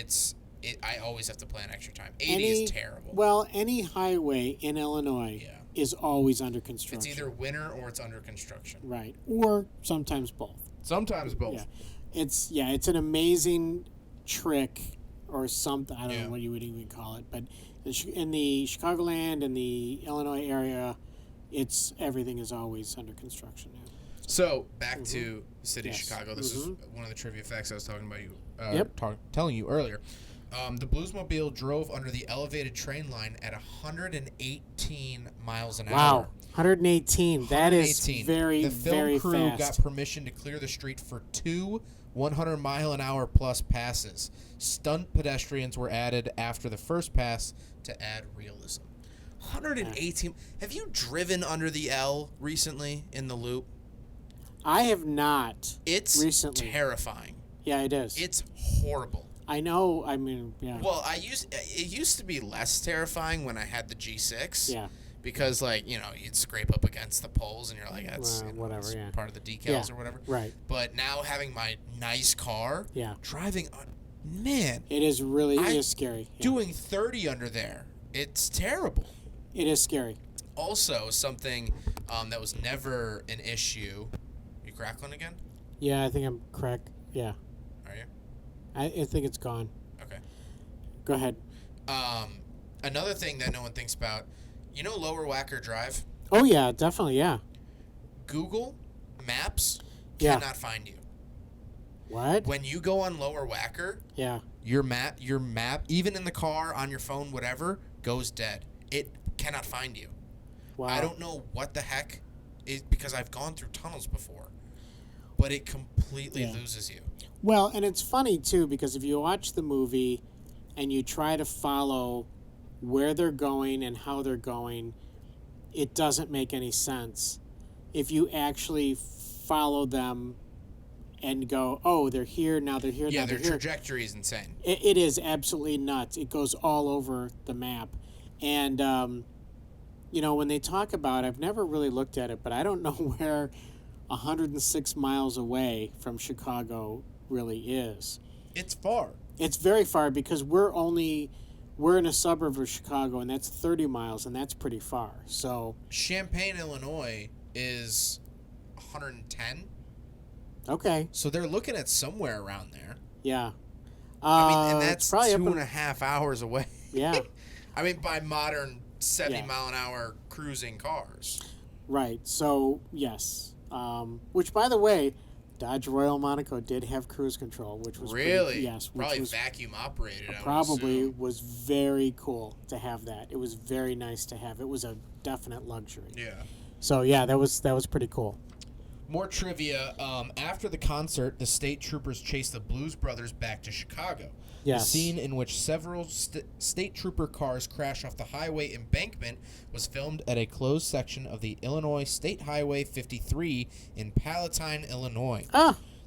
I always have to plan extra time. 80 is terrible. Well, any highway in Illinois is always under construction. It's either winter or it's under construction. Right, or sometimes both. Sometimes both. Yeah. It's an amazing trick or something. I don't know what you would even call it, but in the Chicagoland and the Illinois area, everything is always under construction now. So back to the city of Chicago. This is one of the trivia facts I was talking about telling you earlier. The Bluesmobile drove under the elevated train line at 118 miles an hour. Wow, 118. That is very, very fast. The film crew got permission to clear the street for 2 100-mile-an-hour plus passes. Stunt pedestrians were added after the first pass to add realism. 118. Have you driven under the L recently in the loop? I have not. It's recently. Terrifying. Yeah, it is. It's horrible. I know. I mean, yeah. Well, it used to be less terrifying when I had the G6. Yeah. Because, you'd scrape up against the poles, and you're like, that's whatever, that's part of the decals or whatever. Right. But now having my nice car, driving, man. It is scary. Yeah. Doing 30 under there, it's terrible. It is scary. Also, something that was never an issue. You crackling again? Yeah, I think I'm cracked. Yeah. Are you? I think it's gone. Okay. Go ahead. Another thing that no one thinks about, Lower Wacker Drive? Oh, yeah, definitely, yeah. Google Maps cannot find you. What? When you go on Lower Wacker, your map, even in the car, on your phone, whatever, goes dead. It cannot find you. Wow. I don't know what the heck is, because I've gone through tunnels before, but it completely loses you. Well, and it's funny, too, because if you watch the movie and you try to follow where they're going and how they're going, it doesn't make any sense. If you actually follow them and go, oh, they're here, now they're here, now they're here. Their trajectory is insane. It is absolutely nuts. It goes all over the map. And, when they talk about, I've never really looked at it, but I don't know where 106 miles away from Chicago really is. It's far. It's very far because we're in a suburb of Chicago, and that's 30 miles, and that's pretty far. So Champaign, Illinois is 110. Okay. So they're looking at somewhere around there. Yeah. And that's 2.5 hours away. Yeah. By modern 70-mile-an-hour cruising cars. Right. So, yes. Which, by the way, Dodge Monaco did have cruise control, which was really probably vacuum operated. Probably was very cool to have that. It was very nice to have. It was a definite luxury. Yeah. So that was pretty cool. More trivia. After the concert, the state troopers chased the Blues Brothers back to Chicago. Yes. The scene in which several state trooper cars crash off the highway embankment was filmed at a closed section of the Illinois State Highway 53 in Palatine, Illinois.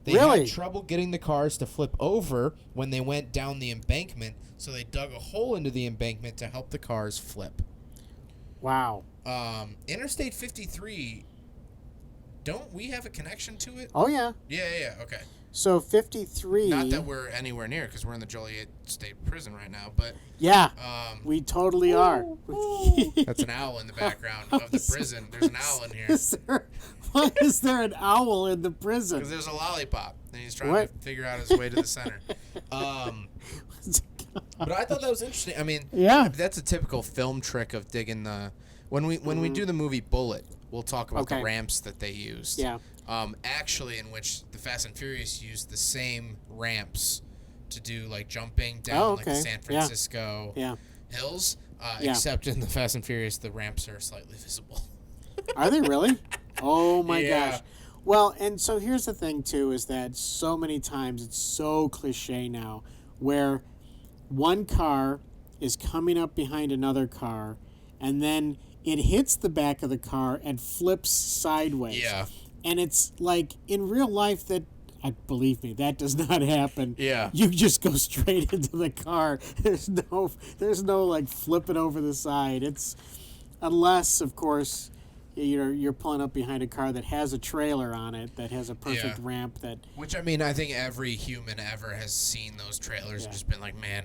They had trouble getting the cars to flip over when they went down the embankment, so they dug a hole into the embankment to help the cars flip. Wow. Interstate 53 don't we have a connection to it? Oh, yeah. Yeah, okay. So 53. Not that we're anywhere near, because we're in the Joliet State Prison right now, but... Yeah, we totally are. That's an owl in the background of the prison. There's an owl in here. Why is there an owl in the prison? Because there's a lollipop, and he's trying to figure out his way to the center. But I thought that was interesting. I mean, that's a typical film trick of digging the... When we do the movie Bullet, we'll talk about the ramps that they used. Yeah. Actually, in which the Fast and Furious used the same ramps to do like jumping down like the San Francisco hills. Except in the Fast and Furious, the ramps are slightly visible. Are they really? Oh my gosh. Well, and so here's the thing too, is that so many times it's so cliche now, where one car is coming up behind another car, and then it hits the back of the car and flips sideways. Yeah. And it's like, in real life, believe me, that does not happen. Yeah. You just go straight into the car. There's no like flipping over the side. It's, unless, of course, you're pulling up behind a car that has a trailer on it, that has a perfect ramp that... Which, I mean, I think every human ever has seen those trailers and just been like, man,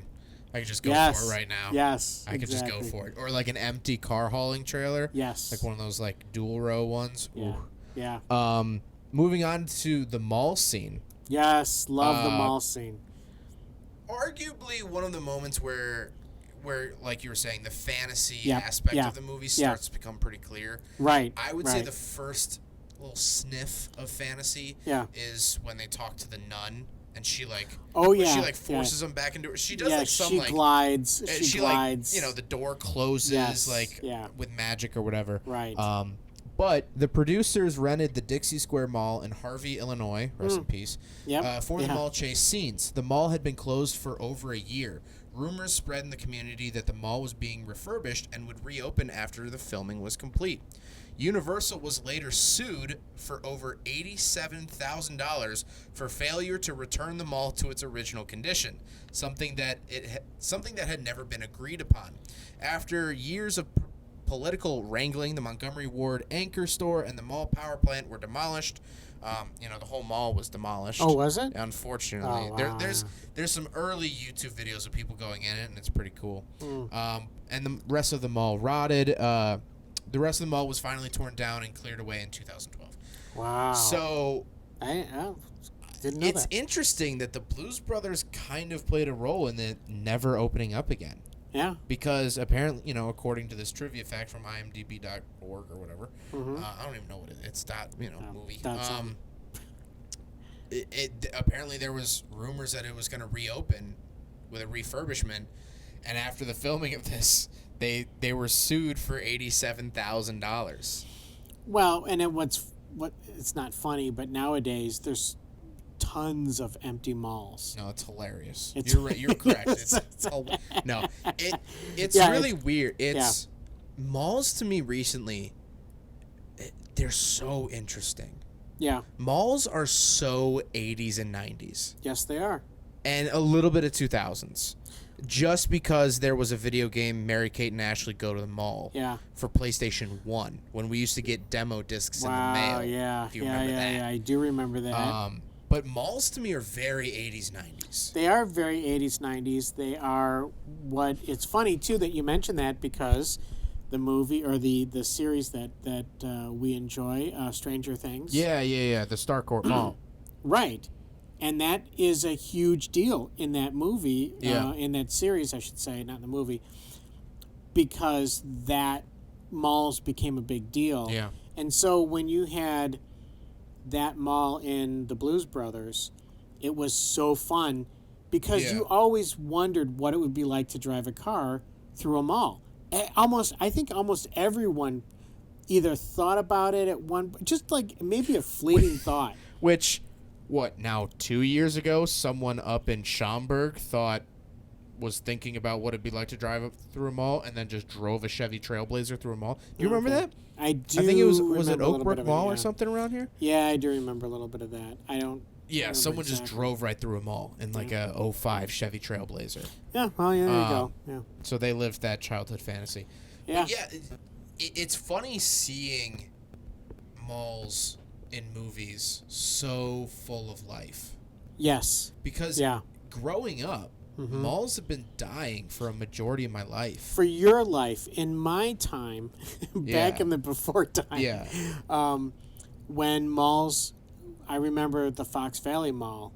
I could just go for it right now. Yes, I could just go for it. Or like an empty car hauling trailer. Yes. Like one of those like dual row ones. Yeah. Ooh. Yeah. Moving on to the mall scene. Yes, love the mall scene. Arguably one of the moments where like you were saying, the fantasy aspect of the movie starts to become pretty clear. Right. I would say the first little sniff of fantasy is when they talk to the nun. And she like, she like forces them back into her. She does like some like glides. She glides. Like, the door closes with magic or whatever. Right. But the producers rented the Dixie Square Mall in Harvey, Illinois, rest in peace, for the mall chase scenes. The mall had been closed for over a year. Rumors spread in the community that the mall was being refurbished and would reopen after the filming was complete. Universal was later sued for over $87,000 for failure to return the mall to its original condition, something that had never been agreed upon. After years of political wrangling, the Montgomery Ward anchor store and the mall power plant were demolished. The whole mall was demolished. Oh, was it? Unfortunately. There's some early YouTube videos of people going in it, and it's pretty cool. And the rest of the mall rotted. The rest of the mall was finally torn down and cleared away in 2012. Wow. So I didn't know it's interesting that the Blues Brothers kind of played a role in it never opening up again. Yeah. Because apparently, according to this trivia fact from imdb.org or whatever, I don't even know what it's movie. Apparently there was rumors that it was going to reopen with a refurbishment, and after the filming of this, they were sued for $87,000. Well, and it's not funny, but nowadays there's tons of empty malls. No, it's hilarious. You're right. You're correct. It's really weird. Malls to me recently. They're so interesting. Yeah. Malls are so 80s and 90s. Yes, they are. And a little bit of 2000s. Just because there was a video game, Mary Kate and Ashley Go to the Mall for PlayStation 1 when we used to get demo discs in the mail. Yeah. If you remember that. Yeah, I do remember that. But malls to me are very 80s, 90s. They are very 80s, 90s. They are it's funny, too, that you mentioned that because the movie or the series that we enjoy, Stranger Things. Yeah, the Starcourt Mall. Right. And that is a huge deal in that movie, in that series, I should say, not in the movie, because that malls became a big deal. Yeah. And so when you had that mall in the Blues Brothers, it was so fun because you always wondered what it would be like to drive a car through a mall. I think almost everyone either thought about it at just like maybe a fleeting thought. Which... 2 years ago, someone up in Schaumburg was thinking about what it'd be like to drive up through a mall and then just drove a Chevy Trailblazer through a mall. Do you remember that? I do. I think it was it Oak Brook Mall or something around here? Yeah, I do remember a little bit of that. I don't. Yeah, someone just drove right through a mall in like a 05 Chevy Trailblazer. Yeah, well, there you go. Yeah. So they lived that childhood fantasy. Yeah. But it's funny seeing malls in movies so full of life. Yes. Because growing up, malls have been dying for a majority of my life. For your life, in my time, back in the before time, when malls, I remember the Fox Valley Mall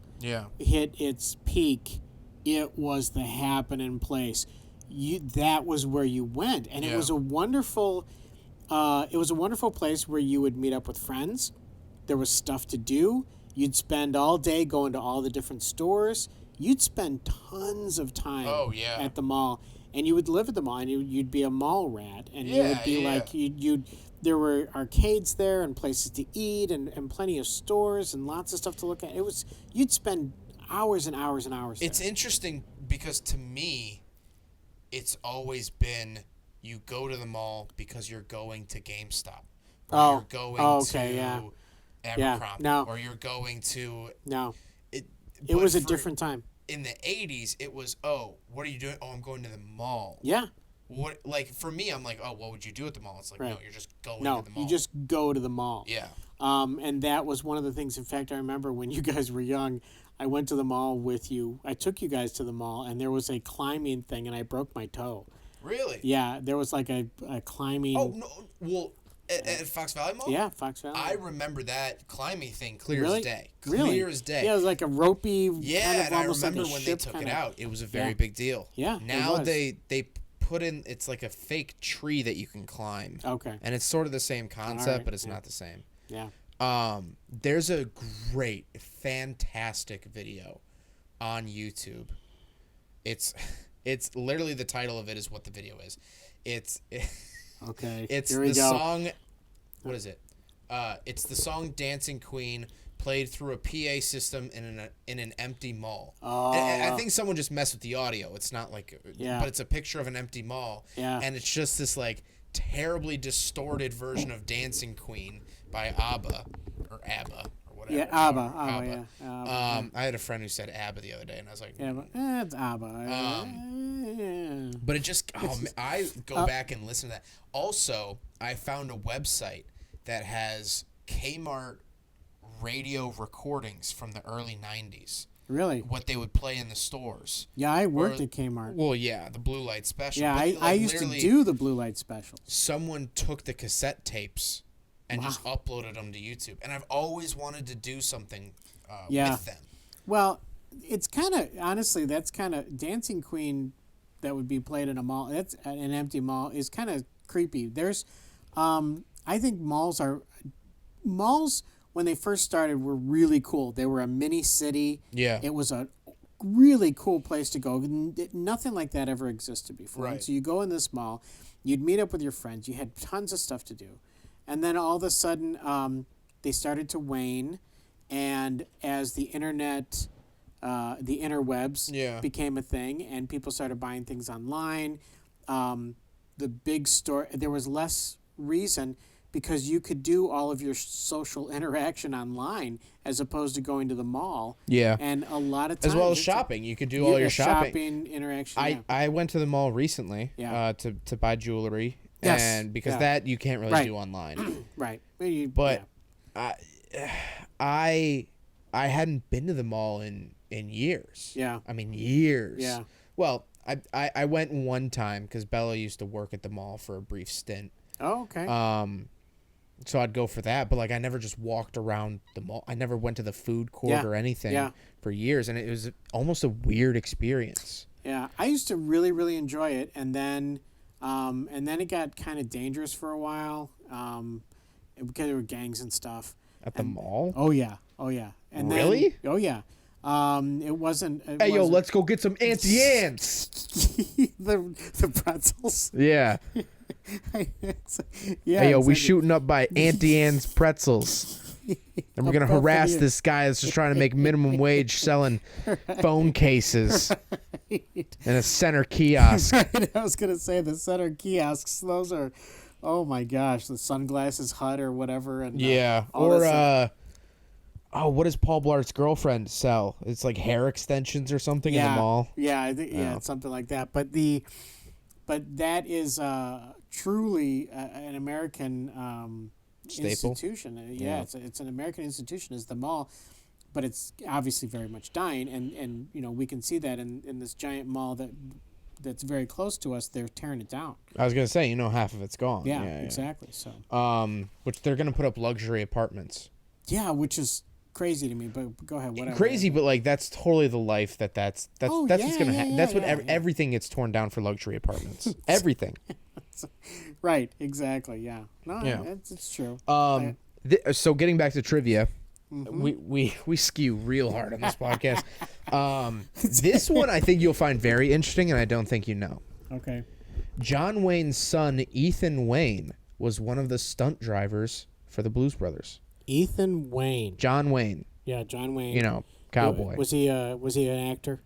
hit its peak, it was the happening place. That was where you went, and it was a wonderful place where you would meet up with friends. There was stuff to do. You'd spend all day going to all the different stores. You'd spend tons of time at the mall, and you would live at the mall, and you'd be a mall rat, and you would be like there were arcades there and places to eat and plenty of stores and lots of stuff to look at. You'd spend hours and hours and hours It's there. interesting because to me, it's always been you go to the mall because you're going to GameStop. Or you're going to Abercrombie. Or you're going to... No. It was a different time. In the 80s, it was, what are you doing? Oh, I'm going to the mall. Yeah. What, like, for me, I'm like, what would you do at the mall? It's like, no, you're just going to the mall. No, you just go to the mall. Yeah. And that was one of the things. In fact, I remember when you guys were young, I went to the mall with you. I took you guys to the mall, and there was a climbing thing, and I broke my toe. Really? Yeah, there was like a climbing... Oh, no, well... At Fox Valley Mall? Yeah, Fox Valley. I remember that climbing thing clear as day. Really? Clear as day. Yeah, it was like a ropey... Yeah, and I remember when they took it out. It was a very big deal. Yeah, now they put in... It's like a fake tree that you can climb. Okay. And it's sort of the same concept, but it's not the same. Yeah. There's a great, fantastic video on YouTube. It's literally the title of it is what the video is. Okay. It's the song. What is it? It's the song "Dancing Queen" played through a PA system in an empty mall. And I think someone just messed with the audio. It's not like, but it's a picture of an empty mall. Yeah. And it's just this like terribly distorted version of "Dancing Queen" by ABBA or ABBA. Whatever. Yeah, ABBA. I had a friend who said ABBA the other day, and I was like, it's ABBA. But it just, I go back and listen to that. Also, I found a website that has Kmart radio recordings from the early 90s. Really? What they would play in the stores. Yeah, I worked at Kmart. Well, yeah, the Blue Light Special. Yeah, I used to do the Blue Light Specials. Someone took the cassette tapes and just uploaded them to YouTube. And I've always wanted to do something with them. Well, it's kind of, honestly, that's kind of, Dancing Queen that would be played in a mall, that's an empty mall, is kind of creepy. There's, I think malls, when they first started, were really cool. They were a mini city. Yeah. It was a really cool place to go. Nothing like that ever existed before. Right. And so you go in this mall, you'd meet up with your friends, you had tons of stuff to do. And then all of a sudden, they started to wane, and as the internet, the interwebs became a thing, and people started buying things online, the big store, there was less reason because you could do all of your social interaction online as opposed to going to the mall. Yeah. And a lot of times... As well as shopping. You could do all your shopping. Interaction. I went to the mall recently to buy jewelry. Yes. And because that you can't really do online. Right. But I hadn't been to the mall in years. Yeah. I mean, years. Yeah. Well, I went one time because Bella used to work at the mall for a brief stint. Oh, okay. So I'd go for that, but like I never just walked around the mall. I never went to the food court or anything for years, and it was almost a weird experience. Yeah, I used to really, really enjoy it, and then it got kind of dangerous for a while because there were gangs and stuff At the mall? Oh yeah. And really? Oh yeah. It wasn't. Yo, let's go get some Auntie Anne's. the pretzels. Yeah. Hey, yo, we shooting up by Auntie Anne's pretzels. And we're going to harass this guy that's just trying to make minimum wage selling phone cases in a center kiosk. Right, I was going to say the center kiosks. Those are, oh my gosh, the Sunglasses Hut or whatever. And what does Paul Blart's girlfriend sell? It's like hair extensions or something in the mall. Yeah, I think it's something like that. But that is truly an American staple. institution. Yeah, it's an American institution. Is the mall, but it's obviously very much dying, and we can see that in this giant mall that's very close to us. They're tearing it down. I was gonna say, half of it's gone. Yeah, exactly. So, which they're gonna put up luxury apartments. Yeah, which is crazy to me. But go ahead. Whatever. Crazy, but like that's totally the life that's what's gonna happen. That's what everything gets torn down for luxury apartments. Everything. Right. Exactly. Yeah. No. Yeah. It's true. So getting back to trivia. We skew real hard on this podcast. This one I think you'll find very interesting, and I don't think you know. Okay. John Wayne's son, Ethan Wayne, was one of the stunt drivers for the Blues Brothers. Ethan Wayne. John Wayne. Yeah, John Wayne. Cowboy. Was he an actor?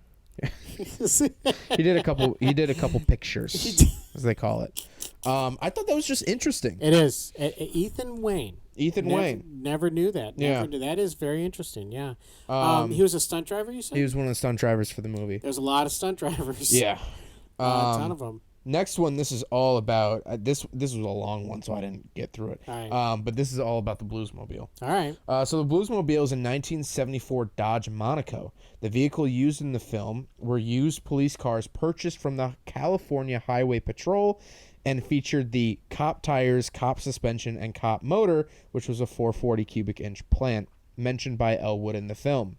He did a couple pictures, as they call it. I thought that was just interesting. It is. Ethan Wayne. Wayne. Never knew that. That is very interesting. Yeah. He was a stunt driver, you said? He was one of the stunt drivers for the movie. There's a lot of stunt drivers. Yeah. A ton of them. Next one, this is all about this was a long one, so I didn't get through it. All right. But this is all about the Bluesmobile. All right. So the Bluesmobile is a 1974 Dodge Monaco. The vehicle used in the film were used police cars purchased from the California Highway Patrol and featured the cop tires, cop suspension, and cop motor, which was a 440 cubic inch plant mentioned by Elwood in the film.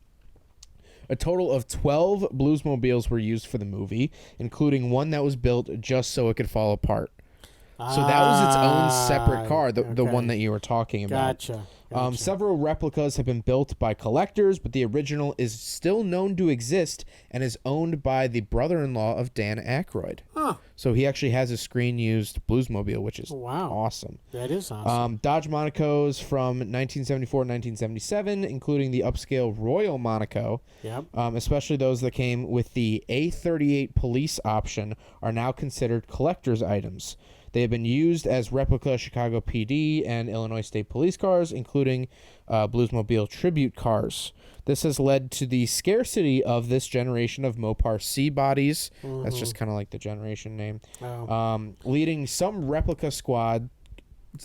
A total of 12 Bluesmobiles were used for the movie, including one that was built just so it could fall apart. So that was its own separate car, the one that you were talking about. Gotcha. Several replicas have been built by collectors, but the original is still known to exist and is owned by the brother-in-law of Dan Aykroyd. Huh. So he actually has a screen-used Bluesmobile, which is awesome. That is awesome. Dodge Monacos from 1974 and 1977, including the upscale Royal Monaco, especially those that came with the A38 police option, are now considered collector's items. They have been used as replica Chicago PD and Illinois State Police cars, including Bluesmobile tribute cars. This has led to the scarcity of this generation of Mopar C bodies. Mm-hmm. That's just kind of like the generation name. Oh. Leading some replica squad cars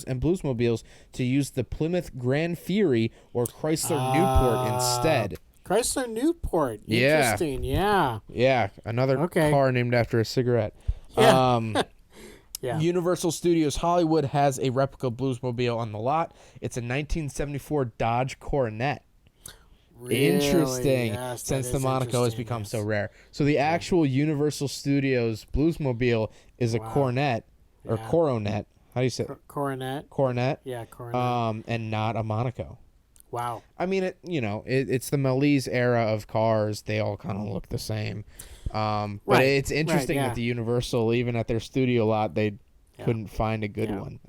and Bluesmobiles to use the Plymouth Grand Fury or Chrysler Newport instead. Chrysler Newport. Interesting. Yeah. Yeah. Another car named after a cigarette. Yeah. Universal Studios Hollywood has a replica Bluesmobile on the lot. It's a 1974 Dodge Coronet. Really? Interesting, Yes, since the Monaco has become so rare. So the actual Universal Studios Bluesmobile is a Coronet or Coronet. How do you say it? Coronet. Coronet. Yeah, Coronet. And not a Monaco. Wow. I mean, it's the Malise era of cars. They all kind of look the same. But it's interesting that the Universal, even at their studio lot, they couldn't find a good one.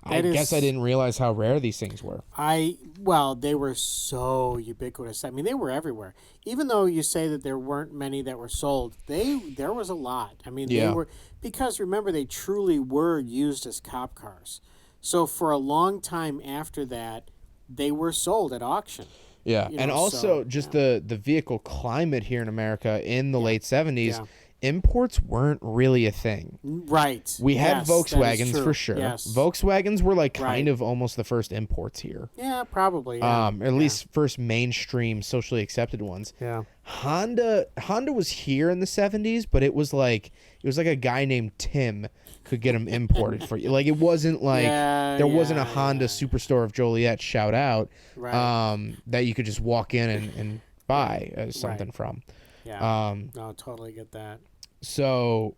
I guess I didn't realize how rare these things were. They were so ubiquitous. I mean, they were everywhere. Even though you say that there weren't many that were sold, there was a lot. I mean, they were, because remember, they truly were used as cop cars. So for a long time after that, they were sold at auction. Yeah, and also the vehicle climate here in America in the late 70s, imports weren't really a thing. Right. We had Volkswagens for sure. Yes. Volkswagens were like kind of almost the first imports here. Yeah, probably. Yeah. At least first mainstream socially accepted ones. Yeah. Honda was here in the 70s, but it was like a guy named Tim could get them imported for you. Like it wasn't like there wasn't a Honda Superstore of Joliet, shout out, that you could just walk in and buy something from. Yeah. No, totally get that. So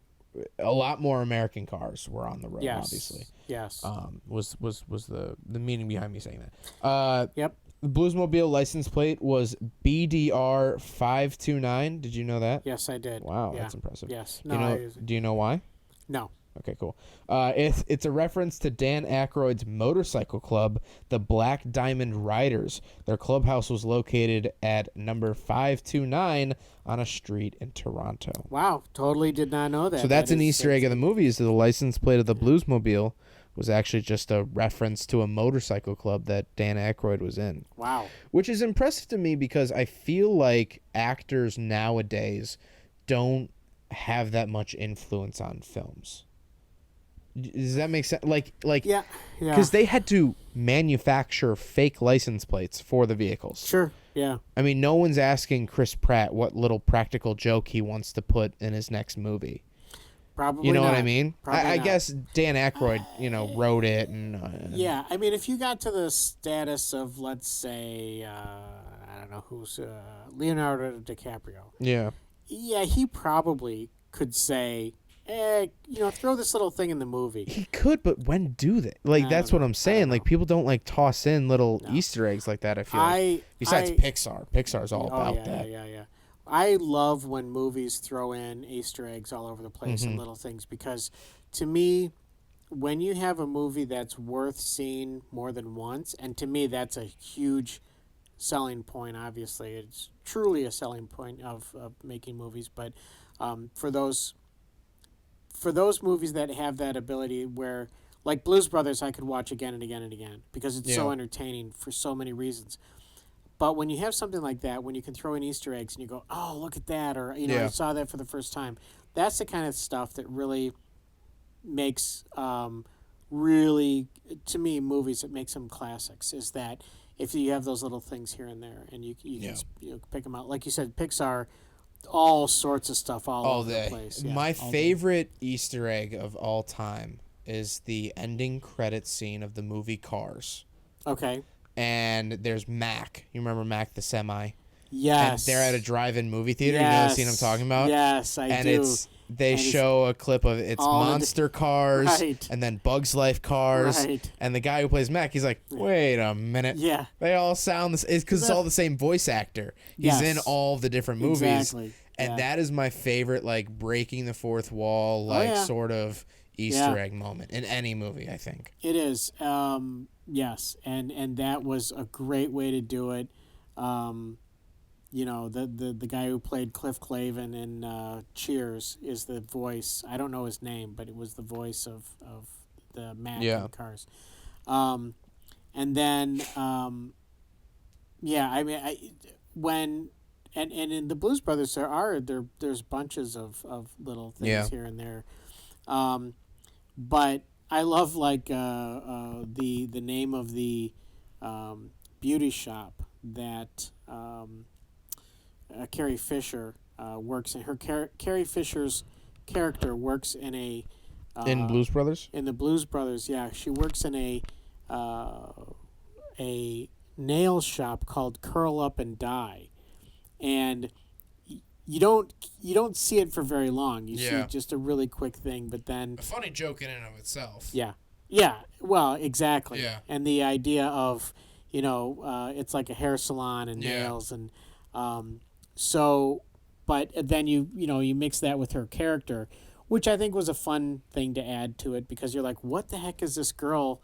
a lot more American cars were on the road, obviously. Yes. Was the meaning behind me saying that. Yep. The Bluesmobile license plate was BDR 529. Did you know that? Yes, I did. Wow, that's impressive. Yes. Do you know why? No. Okay, cool. It's a reference to Dan Aykroyd's motorcycle club, the Black Diamond Riders. Their clubhouse was located at number 529 on a street in Toronto. Wow, totally did not know that. So that's an Easter egg of the movie, is that the license plate of the Bluesmobile was actually just a reference to a motorcycle club that Dan Aykroyd was in. Wow. Which is impressive to me because I feel like actors nowadays don't have that much influence on films. Does that make sense? Like, yeah. because they had to manufacture fake license plates for the vehicles. Sure. Yeah. I mean, no one's asking Chris Pratt what little practical joke he wants to put in his next movie. Probably You know not. what I mean? I not. guess Dan Aykroyd, wrote it and. Yeah, I mean, if you got to the status of, let's say, I don't know who's Leonardo DiCaprio. Yeah. Yeah, he probably could say, throw this little thing in the movie. He could, but when do they? Like, that's what I'm saying. Like, people don't like toss in little Easter eggs like that. I feel like. Besides Pixar, Pixar's all about that. Yeah. I love when movies throw in Easter eggs all over the place and little things because, to me, when you have a movie that's worth seeing more than once, and to me that's a huge selling point. Obviously, it's truly a selling point of making movies. But for those movies that have that ability, where like Blues Brothers, I could watch again and again and again because it's so entertaining for so many reasons. But when you have something like that, when you can throw in Easter eggs and you go, oh, look at that, or I saw that for the first time, that's the kind of stuff that really makes really, to me, movies that makes them classics. Is that if you have those little things here and there, and you can pick them out, like you said, Pixar, all sorts of stuff all over the place. Yeah, my favorite Easter egg of all time is the ending credit scene of the movie Cars. Okay. And there's Mac. You remember Mac the semi? Yes. And they're at a drive-in movie theater. Yes. You know the scene I'm talking about? Yes, I do. And they show a clip of Monster Cars right. and then Bugs Life Cars. Right. And the guy who plays Mac, he's like, wait a minute. Yeah. They all sound this. It's because it's all the same voice actor. He's in all the different movies. Exactly. And that is my favorite, like, breaking the fourth wall, sort of Easter egg moment in any movie, I think. It is. Yes, and that was a great way to do it. The guy who played Cliff Clavin in Cheers is the voice. I don't know his name, but it was the voice of the Mac in Cars. And then, in the Blues Brothers, there's bunches of little things here and there. But I love the name of the beauty shop that Carrie Fisher works in. Carrie Fisher's character works in in Blues Brothers. In the Blues Brothers, yeah, she works in a nail shop called Curl Up and Die, and you don't see it for very long. You see just a really quick thing, but then a funny joke in and of itself. Yeah. Well, exactly. Yeah. And the idea of it's like a hair salon and nails and but then you mix that with her character, which I think was a fun thing to add to it because you're like, what the heck is this girl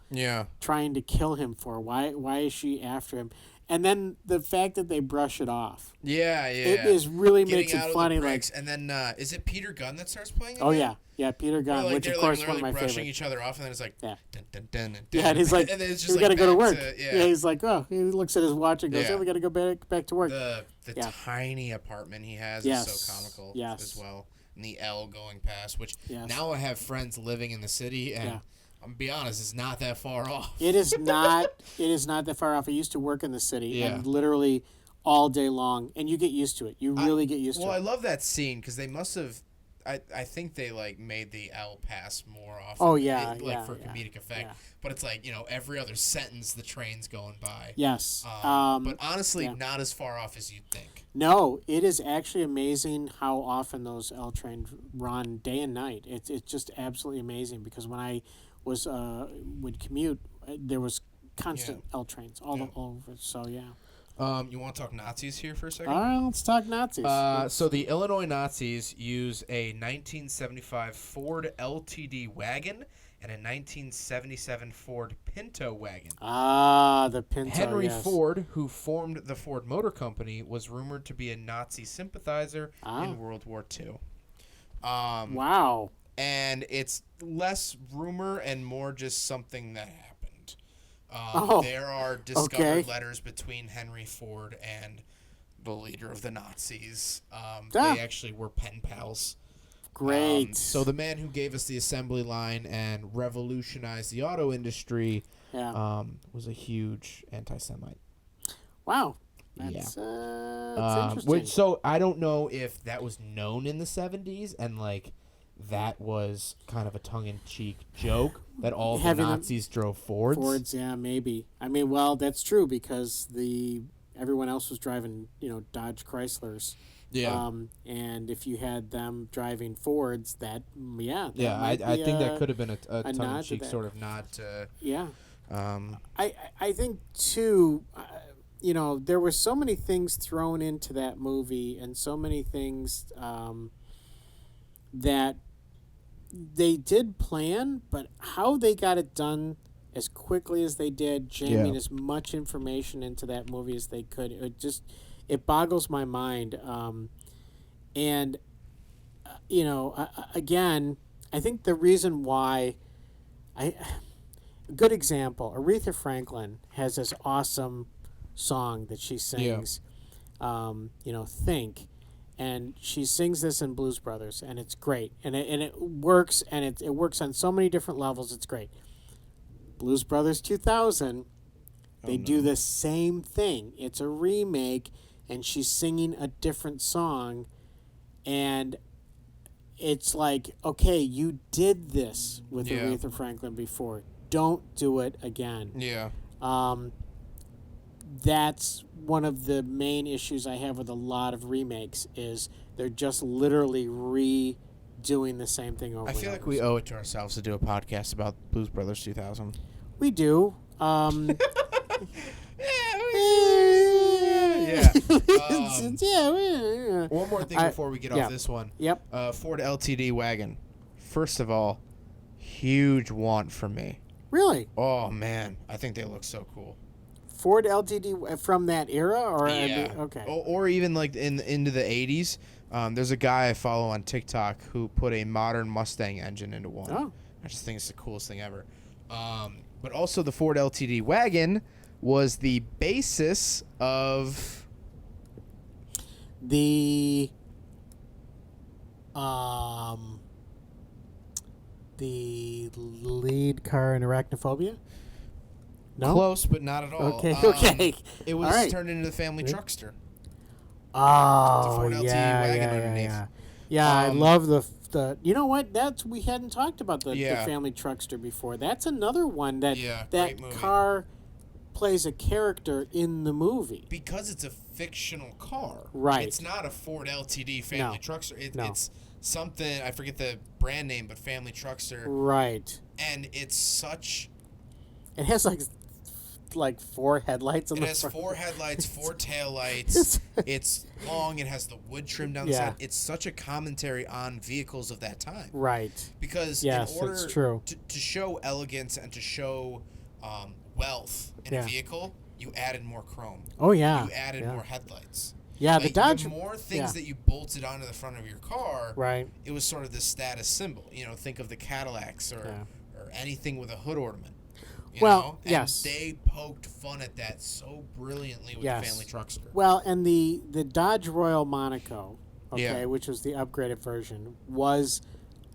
trying to kill him for? Why is she after him? And then the fact that they brush it off. Yeah. It is really makes it funny. Like, and then is it Peter Gunn that starts playing it? Oh, yeah. Yeah, Peter Gunn, which, of course, one of my favorites. brushing each other off, and then it's like, dun, dun, dun, dun, yeah, and he's like, and then it's just we got to go to work. Yeah, he's like, oh, he looks at his watch and goes, we got to go back to work. The tiny apartment he has is so comical as well. And the L going past, which now I have friends living in the city, and I'm gonna be honest, it's not that far off. It is not. It is not that far off. I used to work in the city, and literally all day long, and you get used to it. You really get used to it. Well, I love that scene because they must have. I think they made the L pass more often. Oh yeah, for comedic effect. Yeah. But it's like every other sentence the train's going by. Yes. But honestly, not as far off as you'd think. No, it is actually amazing how often those L trains run day and night. It's just absolutely amazing because when I would commute, there was constant L trains all over. So you want to talk Nazis here for a second? All right, let's talk Nazis. So the Illinois Nazis use a 1975 Ford Ltd Wagon and a 1977 Ford Pinto wagon. The Pinto. Henry Ford, who formed the Ford Motor Company, was rumored to be a Nazi sympathizer in World War II. Wow. And it's less rumor and more just something that happened. There are discovered letters between Henry Ford and the leader of the Nazis. They actually were pen pals. Great. So the man who gave us the assembly line and revolutionized the auto industry was a huge anti-Semite. Wow. That's interesting. So I don't know if that was known in the 70s and like that was kind of a tongue-in-cheek joke that all the Nazis drove Fords. Fords, yeah, maybe. I mean, well, that's true because everyone else was driving, Dodge Chryslers. Yeah. And if you had them driving Fords, I think that could have been a tongue-in-cheek sort of nod to. Yeah. I think too. There were so many things thrown into that movie, and so many things that they did plan, but how they got it done as quickly as they did, jamming as much information into that movie as they could, it boggles my mind. Again, I think the reason why a good example, Aretha Franklin has this awesome song that she sings, Think, and she sings this in Blues Brothers, and it's great, and it works, and it works on so many different levels. It's great. Blues Brothers 2000, they do the same thing. It's a remake, and she's singing a different song, and it's like, okay, you did this with Aretha Franklin before. Don't do it again. Yeah. That's one of the main issues I have with a lot of remakes is they're just literally redoing the same thing over. I feel like we owe it to ourselves to do a podcast about Blues Brothers 2000. We do. Yeah. One more thing before we get off this one. Yep. Ford Ltd Wagon. First of all, huge want from me. Really? Oh man, I think they look so cool. Ford Ltd from that era, or okay, or even like into the 80s. There's a guy I follow on TikTok who put a modern Mustang engine into one. Oh. I just think it's the coolest thing ever. But also the Ford Ltd Wagon was the basis of the lead car in Arachnophobia. No? Close, but not at all. Okay. It was turned into the Family Truckster. Oh, the Ford LT wagon underneath. Yeah, I love the. You know what? We hadn't talked about the Family Truckster before. That's another one that car plays a character in the movie because it's a fictional car. Right. It's not a Ford Ltd Family Truckster. It's something, I forget the brand name, but Family Truckster. Right. And it's such. It has like 4 headlights on the front. It has 4 headlights, 4 taillights. It's long. It has the wood trim down the side. It's such a commentary on vehicles of that time. Right. Because in order to show elegance and to show wealth in a vehicle, you added more chrome. Oh, yeah. You added more headlights. Yeah, the Dodge. The more things that you bolted onto the front of your car, right. It was sort of this status symbol. Think of the Cadillacs or anything with a hood ornament. You know? And they poked fun at that so brilliantly with the Family Truckster. Well, and the Dodge Royal Monaco, which was the upgraded version, was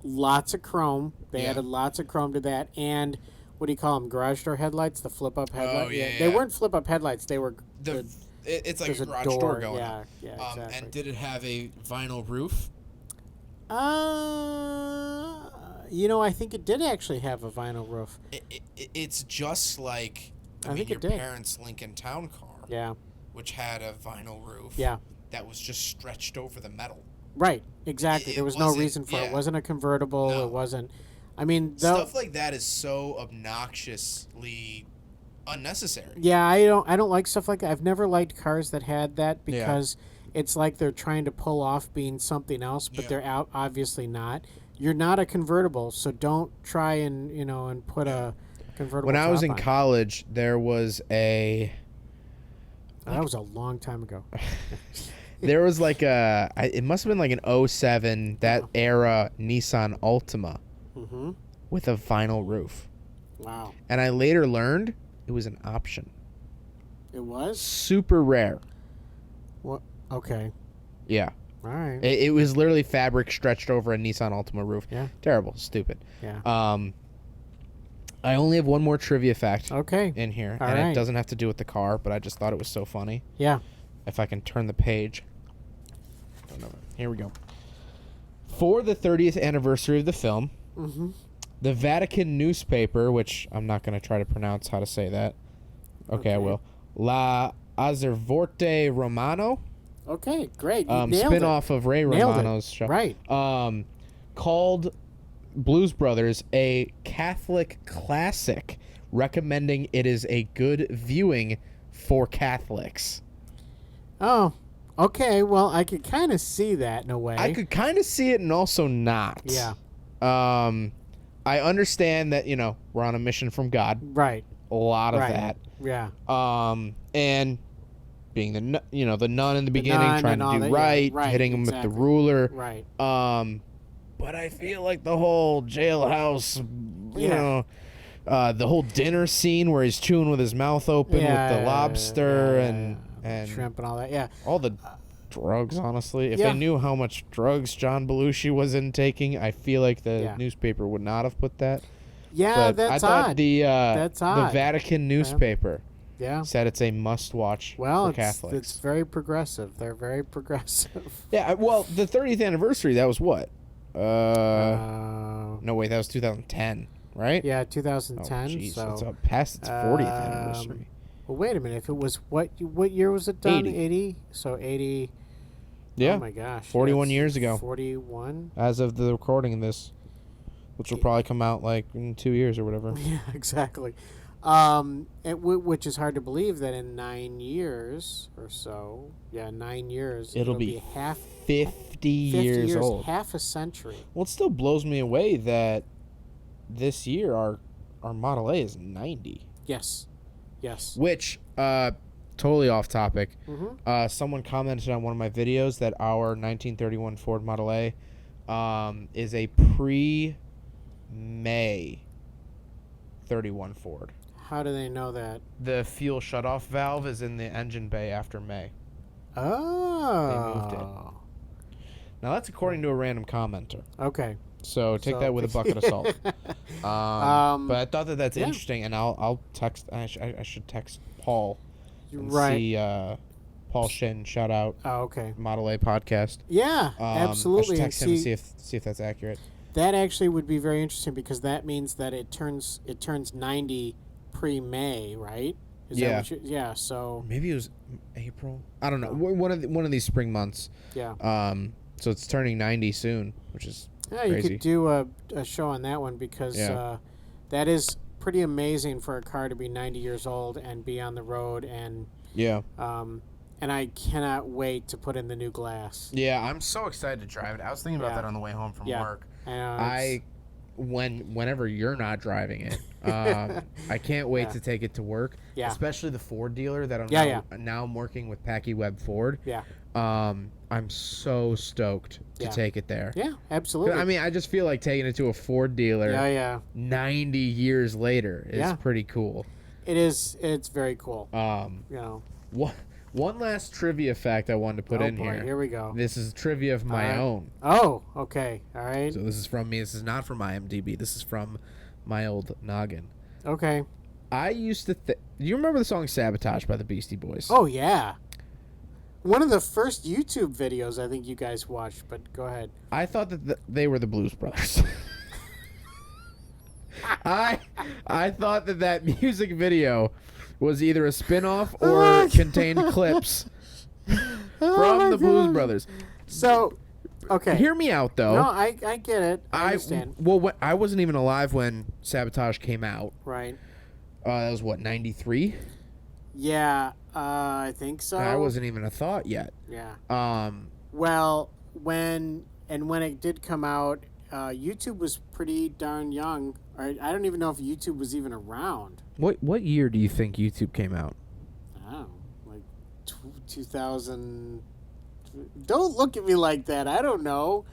lots of chrome. They added lots of chrome to that. And what do you call them? Garage door headlights? The flip-up headlights? Oh, yeah. They weren't flip-up headlights. They were... It's like a garage door going up. Yeah, exactly. And did it have a vinyl roof? I think it did actually have a vinyl roof. It's just like your parents' Lincoln Town car. Yeah. Which had a vinyl roof. Yeah. That was just stretched over the metal. Right. Exactly. There was no reason for it. It wasn't a convertible. No. It wasn't. I mean, stuff like that is so obnoxiously unnecessary. Yeah, I don't like stuff like that. I've never liked cars that had that because it's like they're trying to pull off being something else, but they're obviously not. You're not a convertible, so don't try and put a convertible. When I was in college, there was a. That was a long time ago. There was like it must have been like an 07, that era Nissan Altima with a vinyl roof. Wow. And I later learned it was an option. It was? Super rare. What? Okay. Yeah. All right. It was literally fabric stretched over a Nissan Altima roof. Yeah. Terrible. Stupid. Yeah. I only have one more trivia fact in here, All and right. it doesn't have to do with the car, but I just thought it was so funny. Yeah. If I can turn the page. Don't know. Here we go. For the 30th anniversary of the film, the Vatican newspaper, which I'm not going to try to pronounce how to say that. Okay, I will. La Azzurvorte Romano. Okay, great. You nailed Spin-off of Ray Romano's show. Right. Called Blues Brothers a Catholic classic, recommending it is a good viewing for Catholics. Oh, okay. Well, I could kind of see that in a way. I could kind of see it and also not. Yeah. I understand that, we're on a mission from God. Right. A lot of that. Yeah. And being the nun in the beginning, trying to do right, hitting him with the ruler. Right. But I feel like the whole jailhouse, the whole dinner scene where he's chewing with his mouth open with the lobster and shrimp and all that. Yeah. All the drugs, honestly. If they knew how much drugs John Belushi was intaking, I feel like the newspaper would not have put that. Yeah, but that's I thought odd. That's odd. The Vatican newspaper said it's a must-watch for Catholics. It's very progressive. They're very progressive. Yeah, well, the 30th anniversary, that was what? No, wait, that was 2010, right? Yeah, 2010. Oh, jeez, so it's up past its 40th anniversary. Well, wait a minute. If it was what year was it done? 80. So 80. Yeah. Oh my gosh. 41 years ago. 41. As of the recording of this, which will probably come out like in 2 years or whatever. Yeah, exactly. Which is hard to believe that in 9 years or so, 9 years, it'll be half 50 years old. Half a century. Well, it still blows me away that this year our Model A is 90. Yes. Which, totally off topic. Someone commented on one of my videos that our 1931 Ford Model A is a pre-May 31 Ford. How do they know that? The fuel shutoff valve is in the engine bay after May. Oh. They moved it. Now, that's according to a random commenter. Okay. So take that with a bucket of salt. But I thought that's interesting, and I'll text. I should text Paul. And see Paul Shin. Shout out. Oh, okay. Model A podcast. Yeah, absolutely. I should text him and see if that's accurate. That actually would be very interesting because that means that it turns 90 pre-May, right? So maybe it was April. I don't know. One of these spring months. Yeah. So it's turning 90 soon, which is crazy. You could do a show on that one because that is pretty amazing for a car to be 90 years old and be on the road and and I cannot wait to put in the new glass. Yeah, I'm so excited to drive it. I was thinking about that on the way home from work. Whenever you're not driving it, I can't wait to take it to work. Yeah. Especially the Ford dealer that I'm now I'm working with Packy Webb Ford. Yeah. I'm so stoked to take it there. Yeah, absolutely. I mean, I just feel like taking it to a Ford dealer 90 years later is pretty cool. It is. It's very cool. One last trivia fact I wanted to put in here. Here we go. This is trivia of my own. Oh, okay. All right. So this is from me. This is not from IMDb. This is from my old noggin. Okay. I used to do you remember the song Sabotage by the Beastie Boys? Oh, yeah. One of the first YouTube videos I think you guys watched, but go ahead. I thought that they were the Blues Brothers. I thought that music video was either a spin-off or contained clips from the Blues Brothers. So, okay. Hear me out, though. No, I get it. I understand. I wasn't even alive when Sabotage came out. Right. That was, 93? Yeah, I think so. I wasn't even a thought yet. Yeah. Well, when it did come out, YouTube was pretty darn young. I don't even know if YouTube was even around. What year do you think YouTube came out? I don't know, like 2000. Don't look at me like that. I don't know.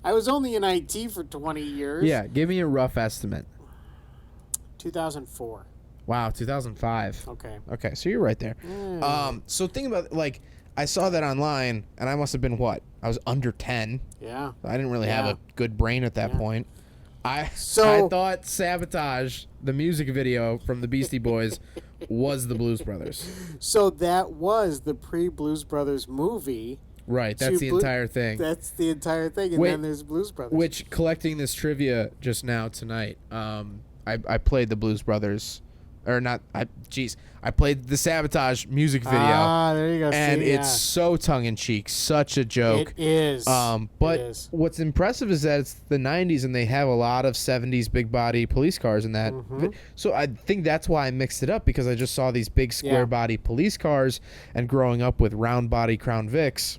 I was only in IT for 20 years. Yeah, give me a rough estimate. 2004. Wow, 2005. Okay. Okay, so you're right there. So think about I saw that online, and I must have been what? I was under 10. Yeah. I didn't really have a good brain at that point. I So- thought Sabotage, the music video from the Beastie Boys, was the Blues Brothers. So that was the pre-Blues Brothers movie. Right, that's the entire thing. That's the entire thing, and then there's Blues Brothers. Which, collecting this trivia just now tonight, I played the Blues Brothers, or not, I played the Sabotage music video. Ah, there you go. And it's so tongue-in-cheek, such a joke. It is. But what's impressive is that it's the 90s, and they have a lot of 70s big-body police cars in that. So I think that's why I mixed it up, because I just saw these big square-body police cars, and growing up with round-body Crown Vics,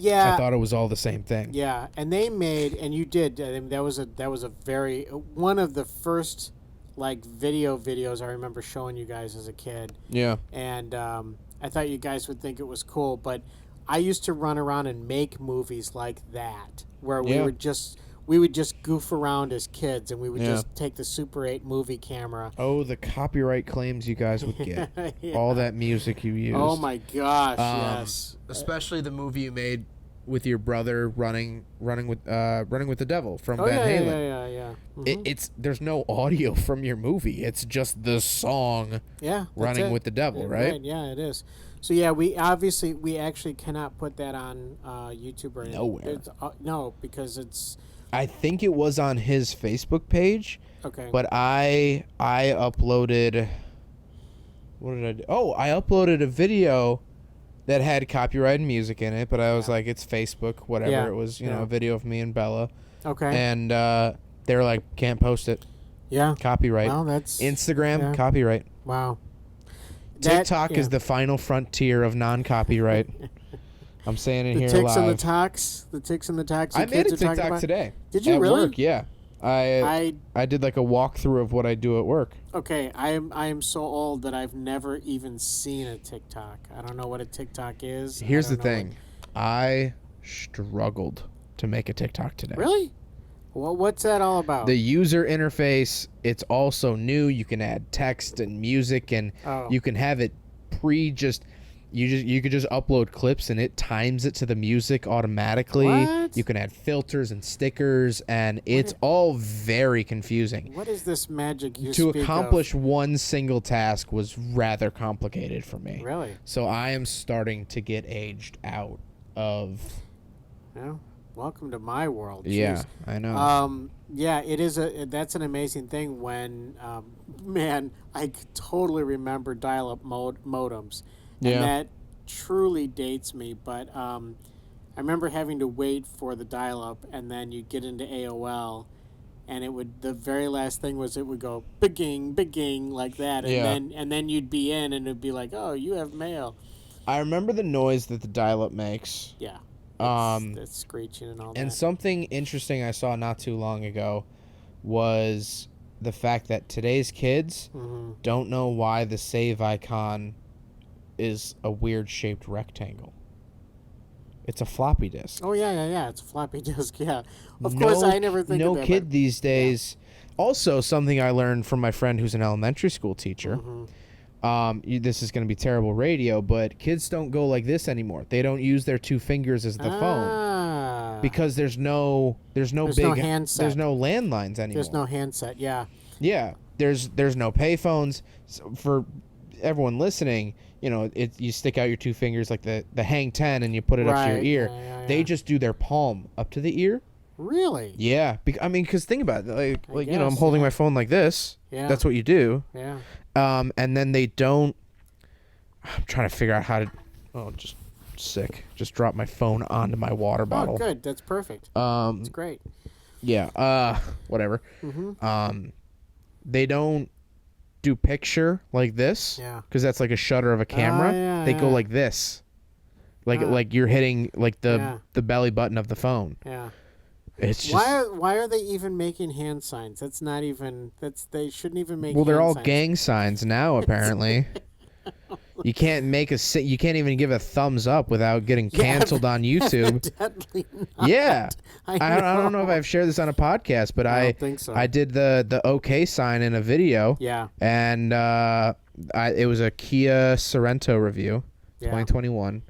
I thought it was all the same thing. Yeah, and they made, and you did. I mean, that was a very one of the first like videos I remember showing you guys as a kid. Yeah. And I thought you guys would think it was cool, but I used to run around and make movies like that, where we would just goof around as kids, and we would just take the Super 8 movie camera. Oh, the copyright claims you guys would get. All that music you used. Oh my gosh, yes. Especially the movie you made with your brother running with the devil from Van Halen. Yeah. There's no audio from your movie. It's just the song. Yeah. Running with the devil, right? Yeah, it is. So yeah, we actually cannot put that on YouTube or anything. Nowhere. No, because it's. I think it was on his Facebook page. Okay. But I uploaded. What did I do? Oh, I uploaded a video that had copyrighted music in it, but I was like, it's Facebook, whatever. Yeah. It was, you know, a video of me and Bella. Okay. And they were like, can't post it. Yeah. Copyright. Well, that's Instagram, copyright. Wow. TikTok is the final frontier of non-copyright. I'm saying it here live. The ticks and the talks. I made a TikTok today. Did you at really? Work, yeah. I did like a walkthrough of what I do at work. Okay, I am so old that I've never even seen a TikTok. I don't know what a TikTok is. Here's the thing. I struggled to make a TikTok today. Really? Well, what's that all about? The user interface, it's also new. You can add text and music, and you can have it you could just upload clips and it times it to the music automatically. What? You can add filters and stickers, and it's all very confusing. What is this magic you To speak accomplish of? one single task was rather complicated for me. Really? So I am starting to get aged out of. Yeah. Welcome to my world. Jeez. Yeah, I know. Yeah, it is that's an amazing thing when, man, I totally remember dial-up modems. And that truly dates me, but I remember having to wait for the dial-up, and then you'd get into AOL, and the very last thing was it would go bigging like that, and then you'd be in, and it'd be like, oh, you have mail. I remember the noise that the dial-up makes. Yeah. That's screeching and all that. And something interesting I saw not too long ago was the fact that today's kids don't know why the save icon is a weird shaped rectangle. It's a floppy disk. Oh yeah. It's a floppy disk. Yeah. Of course, I never think of that. No kid these days. Yeah. Also, something I learned from my friend who's an elementary school teacher. This is going to be terrible radio, but kids don't go like this anymore. They don't use their two fingers as the phone because there's no handset. There's no landlines anymore. There's no handset. Yeah. Yeah. There's no payphones. So for everyone listening, you know, you stick out your two fingers like the Hang 10 and you put it up to your ear. Yeah. They just do their palm up to the ear. Really? Yeah. Because think about it. Like you know, I'm holding my phone like this. Yeah. That's what you do. Yeah. And then they don't. I'm trying to figure out how to. Oh, just sick. Just drop my phone onto my water bottle. Oh, good. That's perfect. That's great. Yeah. Whatever. They don't do picture like this. Yeah. Because that's like a shutter of a camera. They go like this. Like you're hitting like the belly button of the phone. Yeah. It's just, why are they even making hand signs? That's not even they shouldn't even make. Well, they're all signs. gang signs now apparently. You can't you can't even give a thumbs up without getting canceled on YouTube. Evidently not. Yeah. I don't know if I've shared this on a podcast, but I don't think so. I did the OK sign in a video. Yeah. And it was a Kia Sorento review, 2021.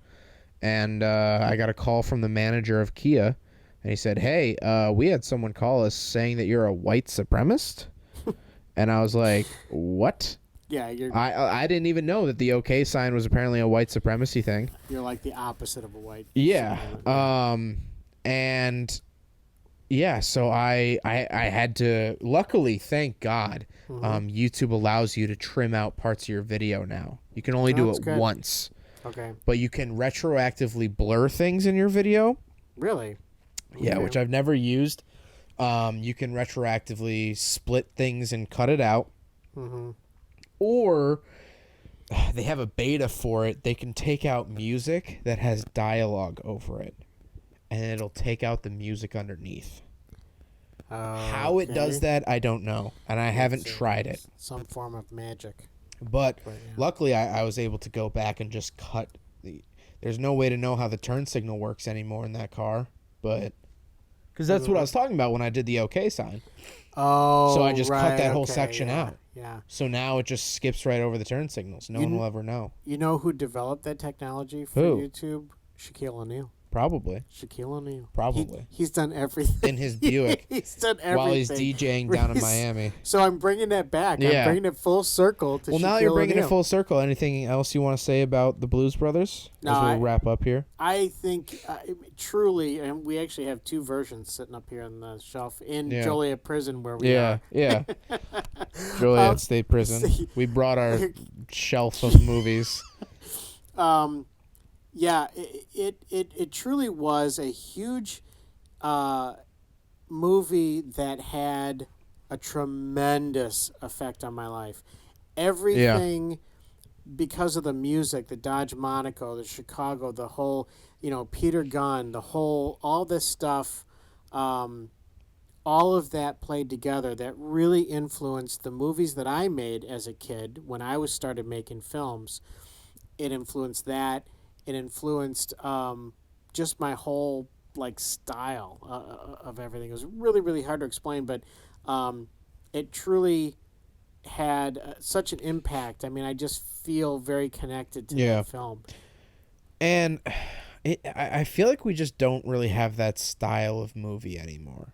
and I got a call from the manager of Kia, and he said, "Hey, we had someone call us saying that you're a white supremacist," and I was like, "What?" Yeah, I didn't even know that the OK sign was apparently a white supremacy thing. You're like the opposite of a white. Yeah. And yeah, so I had to, luckily, thank God, YouTube allows you to trim out parts of your video now. You can only do it once. Okay. But you can retroactively blur things in your video. Really? Yeah, which I've never used. You can retroactively split things and cut it out. Mm-hmm. Or they have a beta for it. They can take out music that has dialogue over it, and it'll take out the music underneath. How it does that, I don't know, and I haven't tried it. Some form of magic. But luckily, I was able to go back and just cut the... There's no way to know how the turn signal works anymore in that car, but... Because that's what I was talking about when I did the OK sign. Oh, so I just cut that whole section out. Yeah. So now it just skips right over the turn signals. No one will ever know. You know who developed that technology for YouTube? Shaquille O'Neal. Probably. Shaquille O'Neal. Probably. He's done everything. In his Buick. He's done everything. While he's DJing down in Miami. So I'm bringing that back. I'm bringing it full circle to Shaquille O'Neal. Well, now you're bringing it full circle. Anything else you want to say about the Blues Brothers as we wrap up here? I think truly, and we actually have two versions sitting up here on the shelf in Joliet Prison where we are. Yeah. Joliet State Prison. We brought our shelf of movies. Yeah, it truly was a huge movie that had a tremendous effect on my life. Everything, because of the music, the Dodge Monaco, the Chicago, the whole, Peter Gunn, all this stuff, all of that played together that really influenced the movies that I made as a kid when I started making films. It influenced that. It influenced just my whole style of everything. It was really, really hard to explain, but it truly had such an impact. I mean, I just feel very connected to that film. And I feel like we just don't really have that style of movie anymore.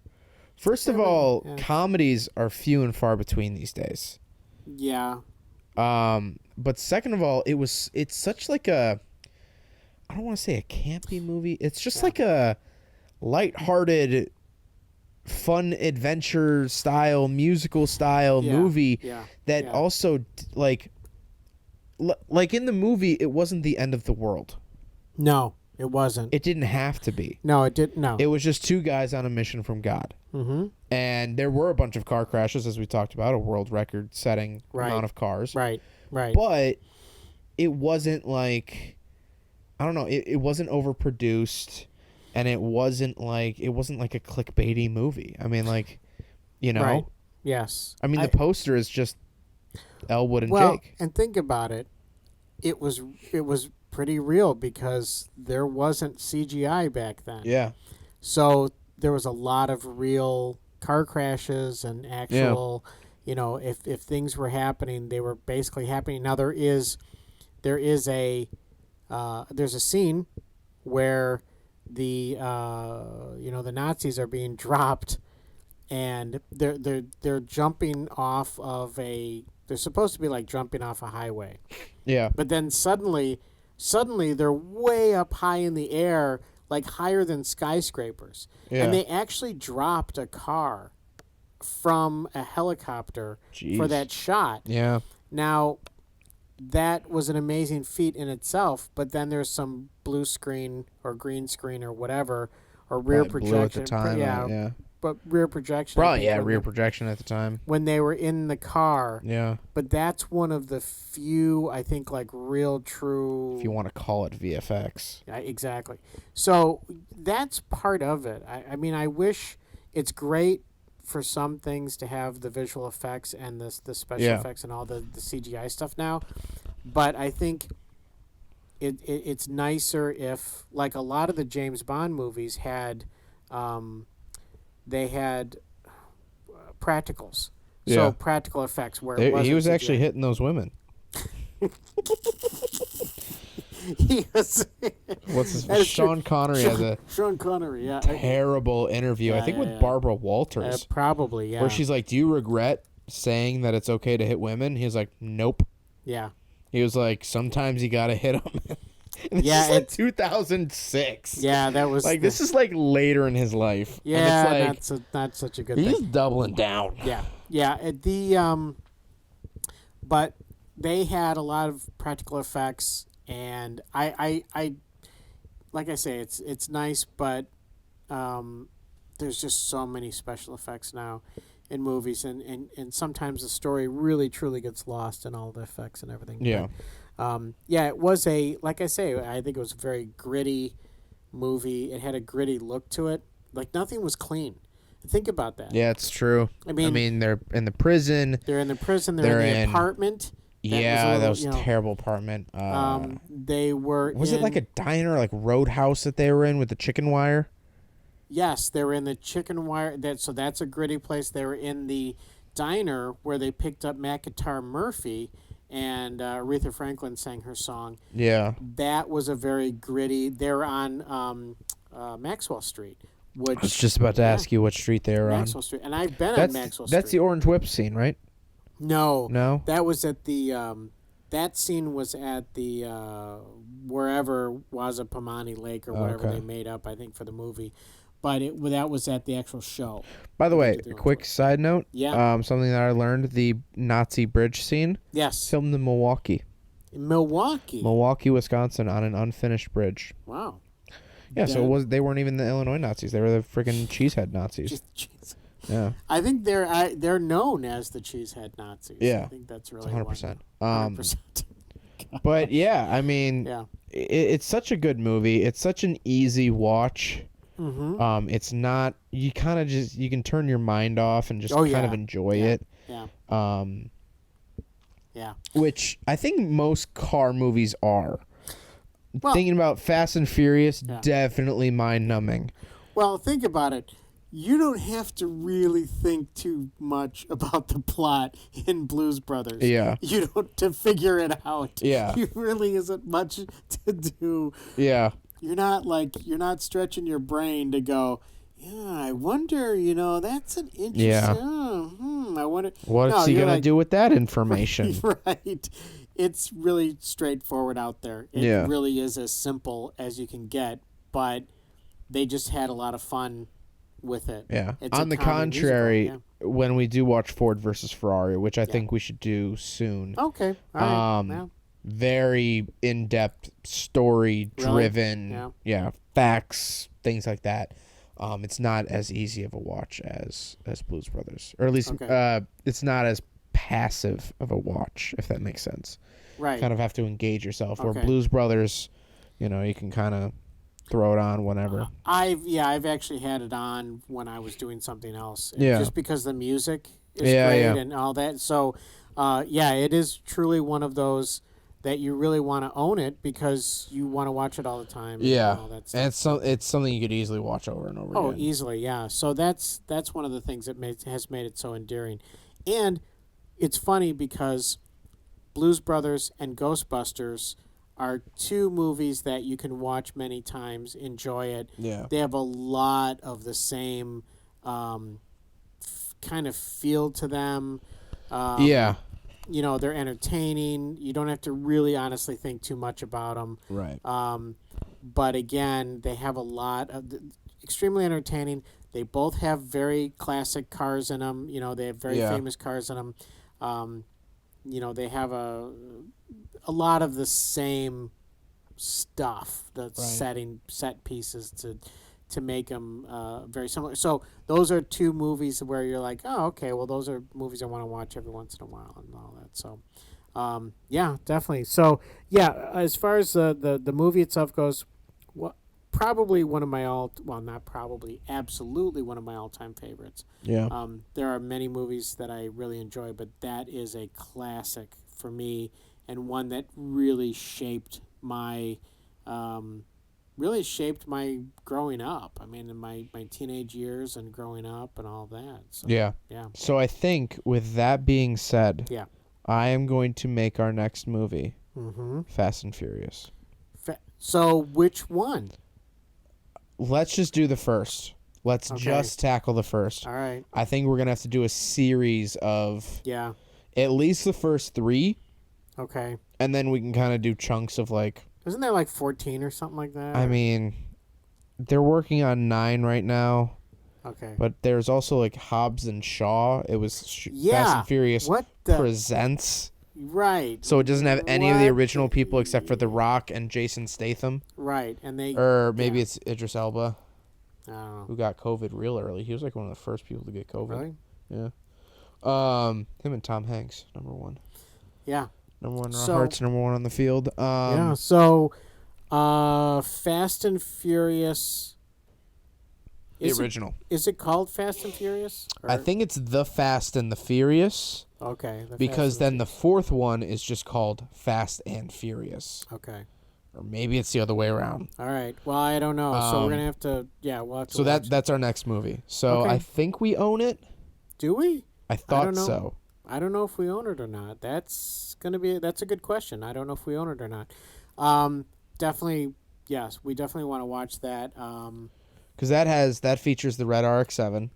First of all, comedies are few and far between these days. Yeah. But second of all, it's such like a... I don't want to say a campy movie. It's just like a lighthearted, fun adventure style, musical style movie that also like in the movie, it wasn't the end of the world. No, it wasn't. It didn't have to be. No, it didn't. No, it was just two guys on a mission from God. Mm-hmm. And there were a bunch of car crashes, as we talked about, a world record-setting amount of cars. Right. But it wasn't like... I don't know. It wasn't overproduced, and it wasn't like a clickbaity movie. I mean, Right. Yes. I mean, the poster is just Elwood and Jake. And think about it. It was pretty real because there wasn't CGI back then. Yeah. So there was a lot of real car crashes and actual, if things were happening, they were basically happening. Now there's a scene where the Nazis are being dropped, and they're jumping off of they're supposed to be jumping off a highway. Yeah. But then suddenly they're way up high in the air, higher than skyscrapers. Yeah. And they actually dropped a car from a helicopter for that shot. Yeah. Now, that was an amazing feat in itself, but then there's some blue screen or green screen or whatever, or rear projection. Blue at the time, but rear projection. Probably, rear projection at the time. When they were in the car. Yeah. But that's one of the few, I think, real true... If you want to call it VFX. Yeah, exactly. So that's part of it. I mean, I wish it's great for some things to have the visual effects and the special effects and all the CGI stuff now, but I think it's nicer if, a lot of the James Bond movies had, they had practicals, so practical effects where he was actually hitting those women. he was. What's his? Sean Connery has a Sean Connery, yeah. terrible interview. I think with Barbara Walters. Probably, yeah. Where she's like, "Do you regret saying that it's okay to hit women?" He's like, "Nope." Yeah. He was like, "Sometimes you gotta hit them." Yeah, it's like 2006. Yeah, that was like this is like later in his life. Yeah, and it's like, not such a good he's thing. doubling down. Yeah. But they had a lot of practical effects, and I like I say, it's nice, but there's just so many special effects now in movies, and sometimes the story really truly gets lost in all the effects and everything. Yeah. But, it was like I say, I think it was a very gritty movie. It had a gritty look to it. Like nothing was clean. Think about that. Yeah, it's true. I mean, they're in the prison. They're in the prison. They're in the apartment. That was a terrible apartment. They were. Was it like a diner, like Roadhouse that they were in with the chicken wire? Yes, they were in the chicken wire. That's a gritty place. They were in the diner where they picked up McIntyre Murphy, and Aretha Franklin sang her song. Yeah, that was a very gritty. They're on Maxwell Street. Which, I was just about to ask you what street they were on. Maxwell Street, and I've been on Maxwell Street. That's the Orange Whip scene, right? No, that was at the. That scene was at the wherever Wazapamani Lake or whatever they made up, I think, for the movie. But that was at the actual show. By the way, a quick side note. Yeah. Something that I learned: the Nazi bridge scene. Yes. Filmed in Milwaukee. Milwaukee, Wisconsin, on an unfinished bridge. Wow. Yeah, so they weren't even the Illinois Nazis; they were the freaking cheesehead Nazis. Yeah, I think they're known as the cheesehead Nazis. Yeah, I think that's really 100%. 100%. But yeah, I mean, it's such a good movie. It's such an easy watch. Mm-hmm. It's not. You kind of you can turn your mind off and just kind of enjoy it. Yeah. Yeah. Which I think most car movies are. Well, thinking about Fast and Furious, definitely mind-numbing. Well, think about it. You don't have to really think too much about the plot in Blues Brothers. Yeah. You don't to figure it out. Yeah. There really isn't much to do. Yeah. You're not stretching your brain to go, yeah, I wonder, that's an interesting. Yeah. I wonder. What's he going to do with that information? Right. It's really straightforward out there. It really is as simple as you can get, but they just had a lot of fun with it. Yeah. On the contrary, when we do watch Ford versus Ferrari, which I think we should do soon. Okay. All right. Very in-depth, story-driven, facts, things like that. It's not as easy of a watch as Blues Brothers, or at least it's not as passive of a watch, if that makes sense. Right. Kind of have to engage yourself. Where Blues Brothers, you can kind of throw it on whenever. I've actually had it on when I was doing something else. Yeah. Just because the music is great and all that. So, it is truly one of those that you really want to own it because you want to watch it all the time. Yeah. And all that stuff. And it's something you could easily watch over and over again. Oh, easily, yeah. So that's one of the things that has made it so endearing. And it's funny because Blues Brothers and Ghostbusters are two movies that you can watch many times, enjoy it. Yeah. They have a lot of the same kind of feel to them. They're entertaining. You don't have to really honestly think too much about them. Right. But again, they have a lot of extremely entertaining. They both have very classic cars in them. They have very famous cars in them. They have a lot of the same stuff, set pieces to make them very similar. So those are two movies where you're like, oh, okay, well, those are movies I want to watch every once in a while and all that. So, definitely. So, as far as the movie itself goes, probably one of my absolutely one of my all-time favorites. Yeah. There are many movies that I really enjoy, but that is a classic for me and one that really shaped my growing up. I mean, in my teenage years and growing up and all that. So, yeah. So I think with that being said, I am going to make our next movie Fast and Furious. So which one? Let's just do the first. Let's just tackle the first. All right. I think we're going to have to do a series of at least the first 3. Okay. And then we can kind of do chunks of like... Isn't there like 14 or something like that? I mean, they're working on 9 right now. Okay. But there's also like Hobbs and Shaw. It was Fast and Furious Presents. Right. So it doesn't have any of the original people except for The Rock and Jason Statham. Right. And they... Or maybe it's Idris Elba. I don't know. Who got COVID real early. He was like one of the first people to get COVID. Really? Yeah. Him and Tom Hanks, number 1. Yeah. Number 1 in our hearts, number 1 on the field. So Fast and Furious... The original. Is it called Fast and Furious? I think it's The Fast and the Furious. Okay. Because then the 4th one is just called Fast and Furious. Okay. Or maybe it's the other way around. All right. Well, I don't know. So we're gonna have to. Yeah, we'll have to. So that's our next movie. So Okay. I think we own it. Do we? I thought don't know. so. I don't know if we own it or not. That's a good question. I don't know if we own it or not. Definitely, yes. We definitely want to watch that. Because that features the red RX-7,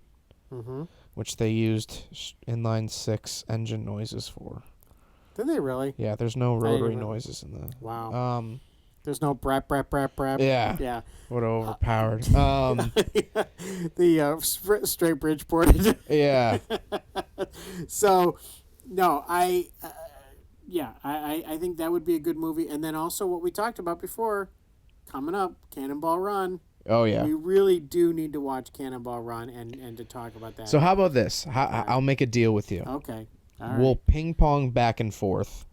which they used inline 6 engine noises for. Did they really? Yeah, there's no rotary noises in the. Wow. There's no brap brap brap brap. Yeah. Yeah. What overpowered. The straight Bridgeport. Yeah. So, no, I think that would be a good movie. And then also what we talked about before, coming up, Cannonball Run. Oh, yeah. We really do need to watch Cannonball Run and to talk about that. So how about this? I'll make a deal with you. Okay. All We'll ping pong back and forth.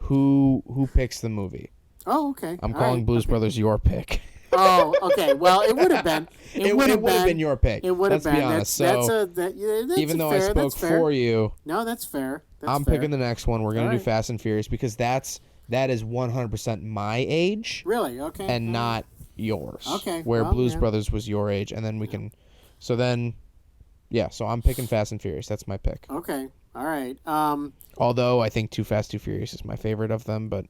Who picks the movie? Oh, okay. I'm calling Blues Brothers your pick. Oh, okay. Well, it would have been. It would have been your pick. It would have been. Let's be honest. That's even though fair, I spoke for you, no, that's fair. I'm picking the next one. We're gonna do Fast and Furious because that is 100% my age. Really? Okay. And not yours. Okay. Where Blues Brothers was your age, and then we can. So then, yeah. So I'm picking Fast and Furious. That's my pick. Okay. All right. Although I think Too Fast, Too Furious is my favorite of them, but.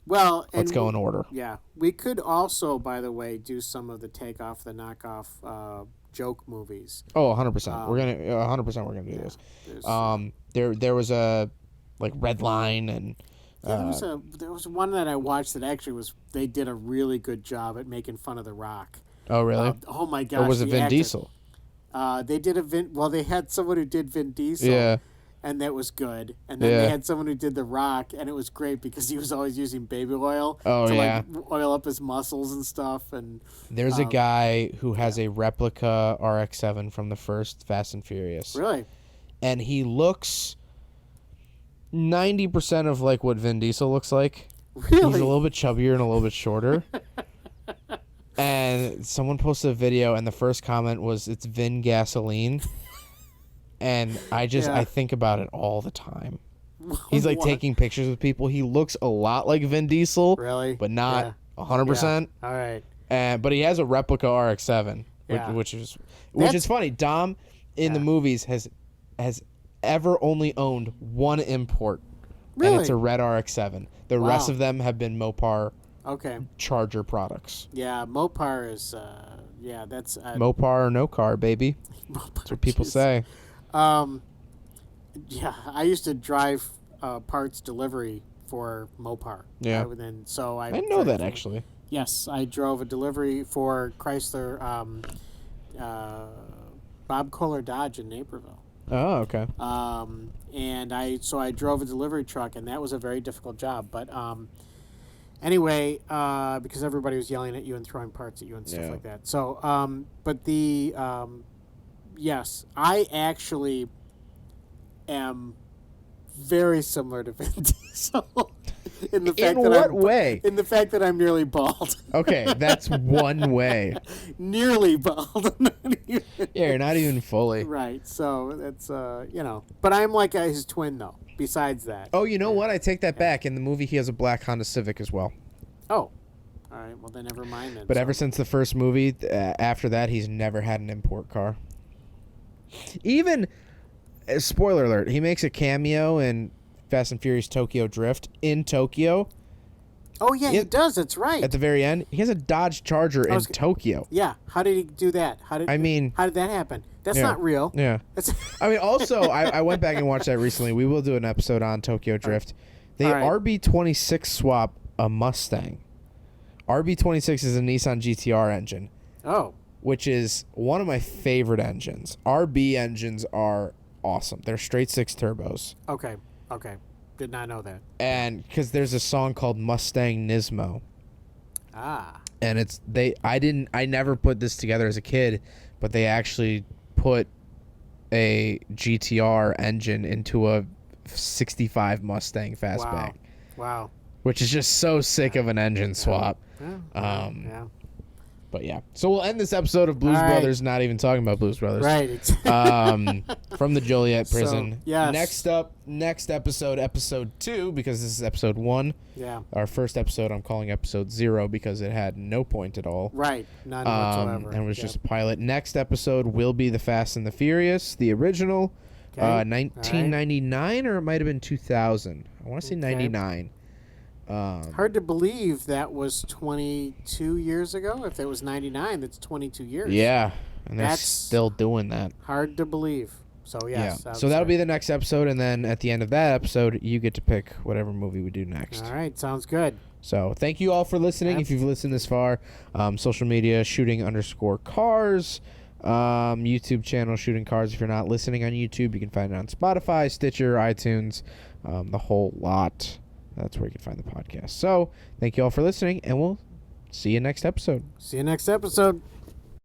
Well, let's go in order. Yeah, we could also, by the way, do some of the takeoff, the knockoff joke movies. Oh, 100%. We're gonna 100%. We're gonna do this. There was a like Red Line and. There was one that I watched that actually they did a really good job at making fun of The Rock. Oh really? Oh my gosh! Or was it Vin Diesel? They did they had someone who did Vin Diesel. Yeah. And that was good. And then they had someone who did The Rock, and it was great because he was always using baby oil to like oil up his muscles and stuff. And there's a guy who has a replica RX-7 from the first Fast and Furious. Really? And he looks 90% of like what Vin Diesel looks like. Really? He's a little bit chubbier and a little bit shorter. And someone posted a video, and the first comment was, "It's Vin gasoline." And I think about it all the time. He's like taking pictures with people. He looks a lot like Vin Diesel. Really? But not 100%. All right. But he has a replica RX-7, which is funny. Dom in the movies has ever only owned one import. Really? And it's a red RX-7. The rest of them have been Mopar Charger products. Yeah, Mopar is that's Mopar or no car, baby. That's what people say. Yeah, I used to drive parts delivery for Mopar. Yeah. I didn't know that, actually. Yes, I drove a delivery for Chrysler, Bob Kohler Dodge in Naperville. Oh, okay. And I drove a delivery truck, and that was a very difficult job. But anyway, because everybody was yelling at you and throwing parts at you and stuff like that. So, yes, I actually am very similar to Vin Diesel in the fact way? In the fact that I'm nearly bald. Okay, that's one way. Nearly bald. Yeah, you're not even fully. Right. So that's but I'm like his twin though. Besides that. Oh, you know what? I take that back. In the movie, he has a black Honda Civic as well. Oh. All right. Well, then never mind then. But ever since the first movie, after that, he's never had an import car. Even, spoiler alert, he makes a cameo in Fast and Furious Tokyo Drift in Tokyo, Oh, yeah, he does. That's right. At the very end, he has a Dodge Charger in Tokyo. Yeah. How did he do that? How did that happen? That's not real. Yeah. I mean, also, I went back and watched that recently. We will do an episode on Tokyo Drift. They RB26 swap a Mustang. RB26 is a Nissan GTR engine. Oh. Which is one of my favorite engines. RB engines are awesome. They're straight six turbos. Okay. Did not know that. And because there's a song called Mustang Nismo. Ah. And I never put this together as a kid, but they actually put a GTR engine into a 65 Mustang fastback. Wow. Which is just so sick of an engine swap. Yeah. But yeah, so we'll end this episode of Blues Brothers not even talking about Blues Brothers. Right. From the Joliet prison. So, yes. Next episode, episode 2, because this is episode 1. Yeah. Our first episode, I'm calling episode 0 because it had no point at all. Right. None whatsoever. And it was just a pilot. Next episode will be The Fast and the Furious, the original, 1999, or it might have been 2000. I want to say 99. Hard to believe that was 22 years ago. If it was 99, that's 22 years. Yeah, and they're still doing that. Hard to believe. So, yes. Yeah. So that'll be the next episode, and then at the end of that episode, you get to pick whatever movie we do next. All right, sounds good. So thank you all for listening. If you've listened this far, social media, shooting_cars, YouTube channel, Shooting Cars. If you're not listening on YouTube, you can find it on Spotify, Stitcher, iTunes, the whole lot. That's where you can find the podcast. So, thank you all for listening, and we'll see you next episode. See you next episode.